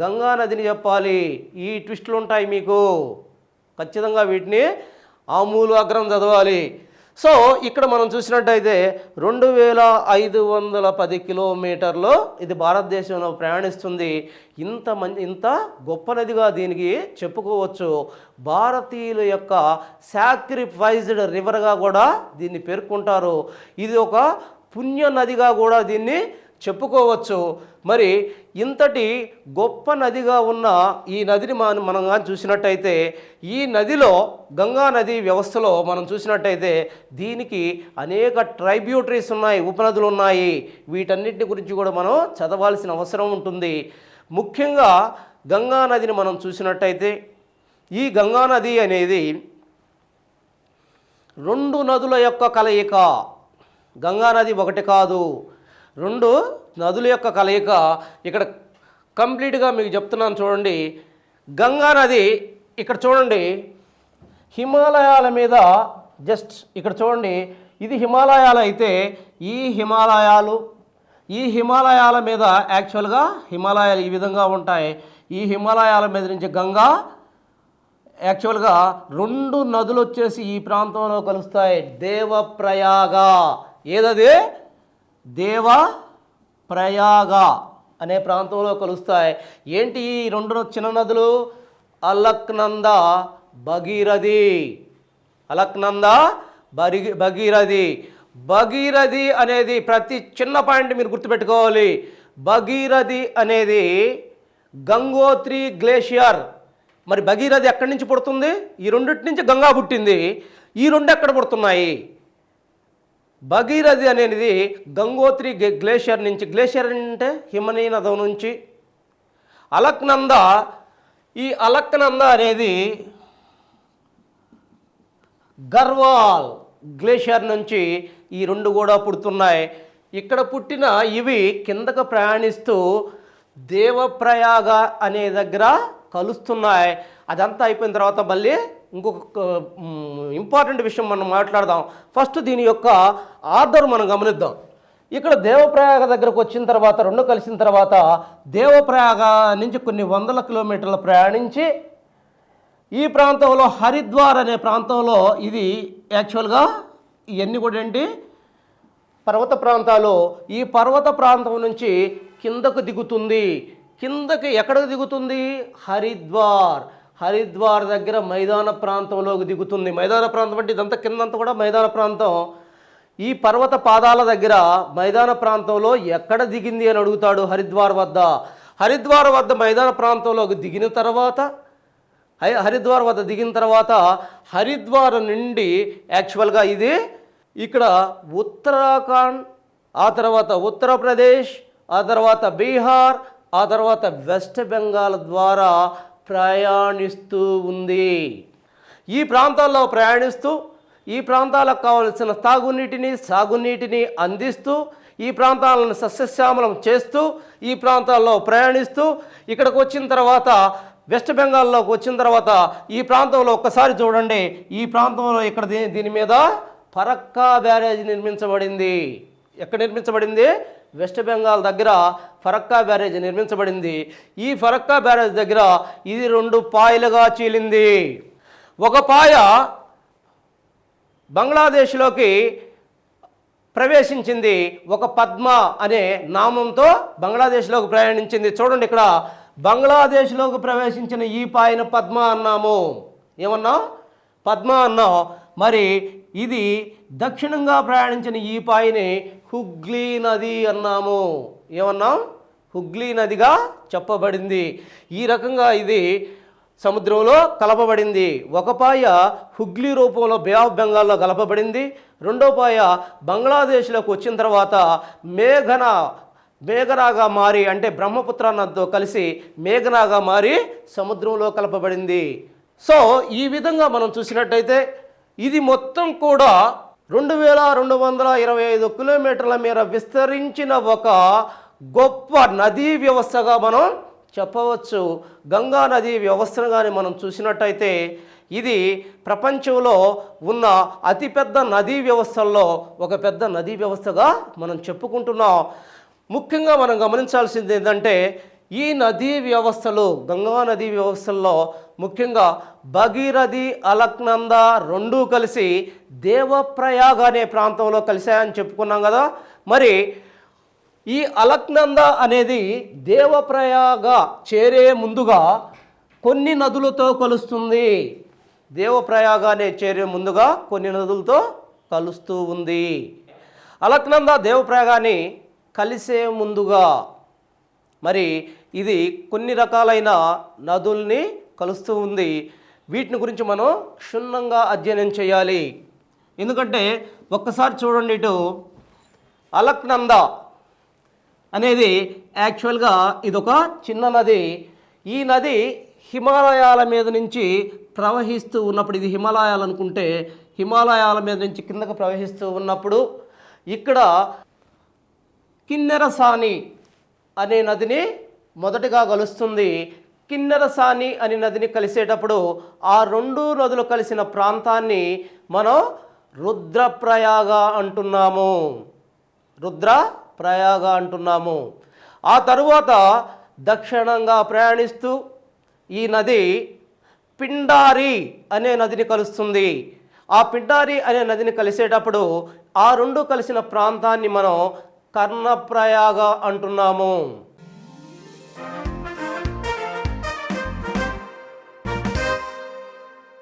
గంగా నదిని చెప్పాలి. ఈ ట్విస్టులు ఉంటాయి మీకు, ఖచ్చితంగా వీటిని ఆమూలాగ్రం చదవాలి. సో ఇక్కడ మనం చూసినట్టయితే 2510 కిలోమీటర్లు ఇది భారతదేశంలో ప్రయాణిస్తుంది. ఇంత గొప్ప నదిగా దీనికి చెప్పుకోవచ్చు. భారతీయుల యొక్క సాక్రిఫైజ్డ్ రివర్గా కూడా దీన్ని పేర్కొంటారు. ఇది ఒక పుణ్య నదిగా కూడా దీన్ని చెప్పుకోవచ్చు. మరి ఇంతటి గొప్ప నదిగా ఉన్న ఈ నదిని మనం కానీ చూసినట్టయితే, ఈ నదిలో గంగా నది వ్యవస్థలో మనం చూసినట్టయితే దీనికి అనేక ట్రైబ్యూటరీస్ ఉన్నాయి, ఉపనదులు ఉన్నాయి. వీటన్నిటి గురించి కూడా మనం చదవాల్సిన అవసరం ఉంటుంది. ముఖ్యంగా గంగా నదిని మనం చూసినట్టయితే, ఈ గంగా నది అనేది 2 నదుల యొక్క కలయిక. గంగా నది ఒకటి కాదు, 2 నదుల యొక్క కలయిక. ఇక్కడ కంప్లీట్గా మీకు చెప్తున్నాను చూడండి. గంగా నది ఇక్కడ చూడండి, హిమాలయాల మీద జస్ట్ ఇక్కడ చూడండి, ఇది హిమాలయాలు అయితే ఈ హిమాలయాల మీద యాక్చువల్గా హిమాలయాలు ఈ విధంగా ఉంటాయి. ఈ హిమాలయాల మీద నుంచి గంగా యాక్చువల్గా 2 నదులు వచ్చేసి ఈ ప్రాంతంలో కలుస్తాయి. దేవప్రయాగ, ఏదది? దేవప్రయాగ అనే ప్రాంతంలో కలుస్తాయి. ఏంటి ఈ 2 చిన్న నదులు? అలక్నంద, భగీరథి. అలక్నంద, భగీరథి. భగీరథి అనేది ప్రతి చిన్న పాయింట్ మీరు గుర్తుపెట్టుకోవాలి. భగీరథి అనేది గంగోత్రి గ్లేషియర్. మరి భగీరథి ఎక్కడి నుంచి పుడుతుంది? ఈ రెండింటి నుంచి గంగా పుట్టింది. ఈ 2 ఎక్కడ పుడుతున్నాయి? భగీరథి అనేది గంగోత్రి గ్లేషియర్ నుంచి. గ్లేషియర్ అంటే హిమనీయ నది నుంచి. అలక్నంద, ఈ అలక్నంద అనేది గర్వాల్ గ్లేషియర్ నుంచి ఈ 2 కూడా పుడుతున్నాయి. ఇక్కడ పుట్టిన ఇవి కిందకు ప్రయాణిస్తూ దేవప్రయాగ అనే దగ్గర కలుస్తున్నాయి. అదంతా అయిపోయిన తర్వాత మళ్ళీ ఇంకొక ఇంపార్టెంట్ విషయం మనం మాట్లాడదాం. ఫస్ట్ దీని యొక్క ఆర్డర్ మనం గమనిద్దాం. ఇక్కడ దేవప్రయాగ దగ్గరకు వచ్చిన తర్వాత 2 కలిసిన తర్వాత దేవప్రయాగ నుంచి కొన్ని వందల కిలోమీటర్లు ప్రయాణించి ఈ ప్రాంతంలో హరిద్వార్ అనే ప్రాంతంలో, ఇది యాక్చువల్గా ఇవన్నీ కూడా ఏంటి? పర్వత ప్రాంతాలు. ఈ పర్వత ప్రాంతం నుంచి కిందకు దిగుతుంది. కిందకి ఎక్కడికి దిగుతుంది? హరిద్వార్. హరిద్వార్ దగ్గర మైదాన ప్రాంతంలోకి దిగుతుంది. మైదాన ప్రాంతం అంటే ఇదంతా కిందంతా కూడా మైదాన ప్రాంతం. ఈ పర్వత పాదాల దగ్గర మైదాన ప్రాంతంలో ఎక్కడ దిగింది అని అడుగుతాడు. హరిద్వార్ వద్ద. హరిద్వార్ వద్ద మైదాన ప్రాంతంలోకి దిగిన తర్వాత హరిద్వార్ వద్ద దిగిన తర్వాత హరిద్వార్ నుండి యాక్చువల్గా ఇది ఇక్కడ ఉత్తరాఖండ్, ఆ తర్వాత ఉత్తరప్రదేశ్, ఆ తర్వాత బీహార్, ఆ తర్వాత వెస్ట్ బెంగాల్ ద్వారా ప్రయాణిస్తూ ఉంది. ఈ ప్రాంతాల్లో ప్రయాణిస్తూ ఈ ప్రాంతాలకు కావలసిన సాగునీటిని అందిస్తూ ఈ ప్రాంతాలను సస్యశ్యామలం చేస్తూ ఈ ప్రాంతాల్లో ప్రయాణిస్తూ ఇక్కడికి వచ్చిన తర్వాత వెస్ట్ బెంగాల్లోకి వచ్చిన తర్వాత ఈ ప్రాంతంలో ఒక్కసారి చూడండి. ఈ ప్రాంతంలో ఇక్కడ దీని మీద ఫరక్కా బ్యారేజ్ నిర్మించబడింది. ఎక్కడ నిర్మించబడింది? వెస్ట్ బెంగాల్ దగ్గర ఫరక్కా బ్యారేజ్ నిర్మించబడింది. ఈ ఫరక్కా బ్యారేజ్ దగ్గర ఇది 2 పాయలుగా చీలింది. ఒక పాయ బంగ్లాదేశ్లోకి ప్రవేశించింది, ఒక పద్మ అనే నామంతో బంగ్లాదేశ్లోకి ప్రయాణించింది. చూడండి, ఇక్కడ బంగ్లాదేశ్లోకి ప్రవేశించిన ఈ పాయను పద్మ అన్నాము. ఏమన్నాం? పద్మ అన్నాం. మరి ఇది దక్షిణంగా ప్రయాణించిన ఈ పాయని హుగ్లీ నది అన్నాము. ఏమన్నాం? హుగ్లీ నదిగా చెప్పబడింది. ఈ రకంగా ఇది సముద్రంలో కలపబడింది. ఒక పాయ హుగ్లీ రూపంలో బే ఆఫ్ బెంగాల్లో కలపబడింది. రెండో పాయ బంగ్లాదేశ్లోకి వచ్చిన తర్వాత మేఘనాగా మారి, అంటే బ్రహ్మపుత్ర నదితో కలిసి మేఘనాగా మారి సముద్రంలో కలపబడింది. సో ఈ విధంగా మనం చూసినట్టయితే ఇది మొత్తం కూడా 2225 కిలోమీటర్ల మేర విస్తరించిన ఒక గొప్ప నదీ వ్యవస్థగా మనం చెప్పవచ్చు. గంగా నదీ వ్యవస్థను కానీ మనం చూసినట్టయితే ఇది ప్రపంచంలో ఉన్న అతిపెద్ద నదీ వ్యవస్థల్లో ఒక పెద్ద నదీ వ్యవస్థగా మనం చెప్పుకుంటున్నాం. ముఖ్యంగా మనం గమనించాల్సింది ఏంటంటే ఈ నదీ వ్యవస్థలు, గంగా నదీ వ్యవస్థల్లో ముఖ్యంగా భగీరథి, అలక్నంద 2 కలిసి దేవప్రయాగ అనే ప్రాంతంలో కలిశాయని చెప్పుకున్నాం కదా. మరి ఈ అలక్నంద అనేది దేవప్రయాగ చేరే ముందుగా కొన్ని నదులతో కలుస్తుంది. దేవప్రయాగ అనే చేరే ముందుగా కొన్ని నదులతో కలుస్తూ ఉంది. అలక్నంద దేవప్రయాగాన్ని కలిసే ముందుగా మరి ఇది కొన్ని రకాలైన నదుల్ని కలుస్తూ ఉంది. వీటిని గురించి మనం క్షుణ్ణంగా అధ్యయనం చేయాలి. ఎందుకంటే ఒక్కసారి చూడండి, ఇటు అలక్నంద అనేది యాక్చువల్గా ఇదొక చిన్న నది. ఈ నది హిమాలయాల మీద నుంచి ప్రవహిస్తూ ఉన్నప్పుడు, ఇది హిమాలయాలు అనుకుంటే హిమాలయాల మీద నుంచి కిందకు ప్రవహిస్తూ ఉన్నప్పుడు ఇక్కడ కిన్నెరసాని అనే నదిని మొదటగా కలుస్తుంది. కిన్నెరసాని అనే నదిని కలిసేటప్పుడు ఆ 2 నదులు కలిసిన ప్రాంతాన్ని మనం రుద్రప్రయాగ అంటున్నాము. రుద్రప్రయాగ అంటున్నాము. ఆ తరువాత దక్షిణంగా ప్రయాణిస్తూ ఈ నది పిండారి అనే నదిని కలుస్తుంది. ఆ పిండారి అనే నదిని కలిసేటప్పుడు ఆ 2 కలిసిన ప్రాంతాన్ని మనం కర్ణప్రయాగ అంటున్నాము.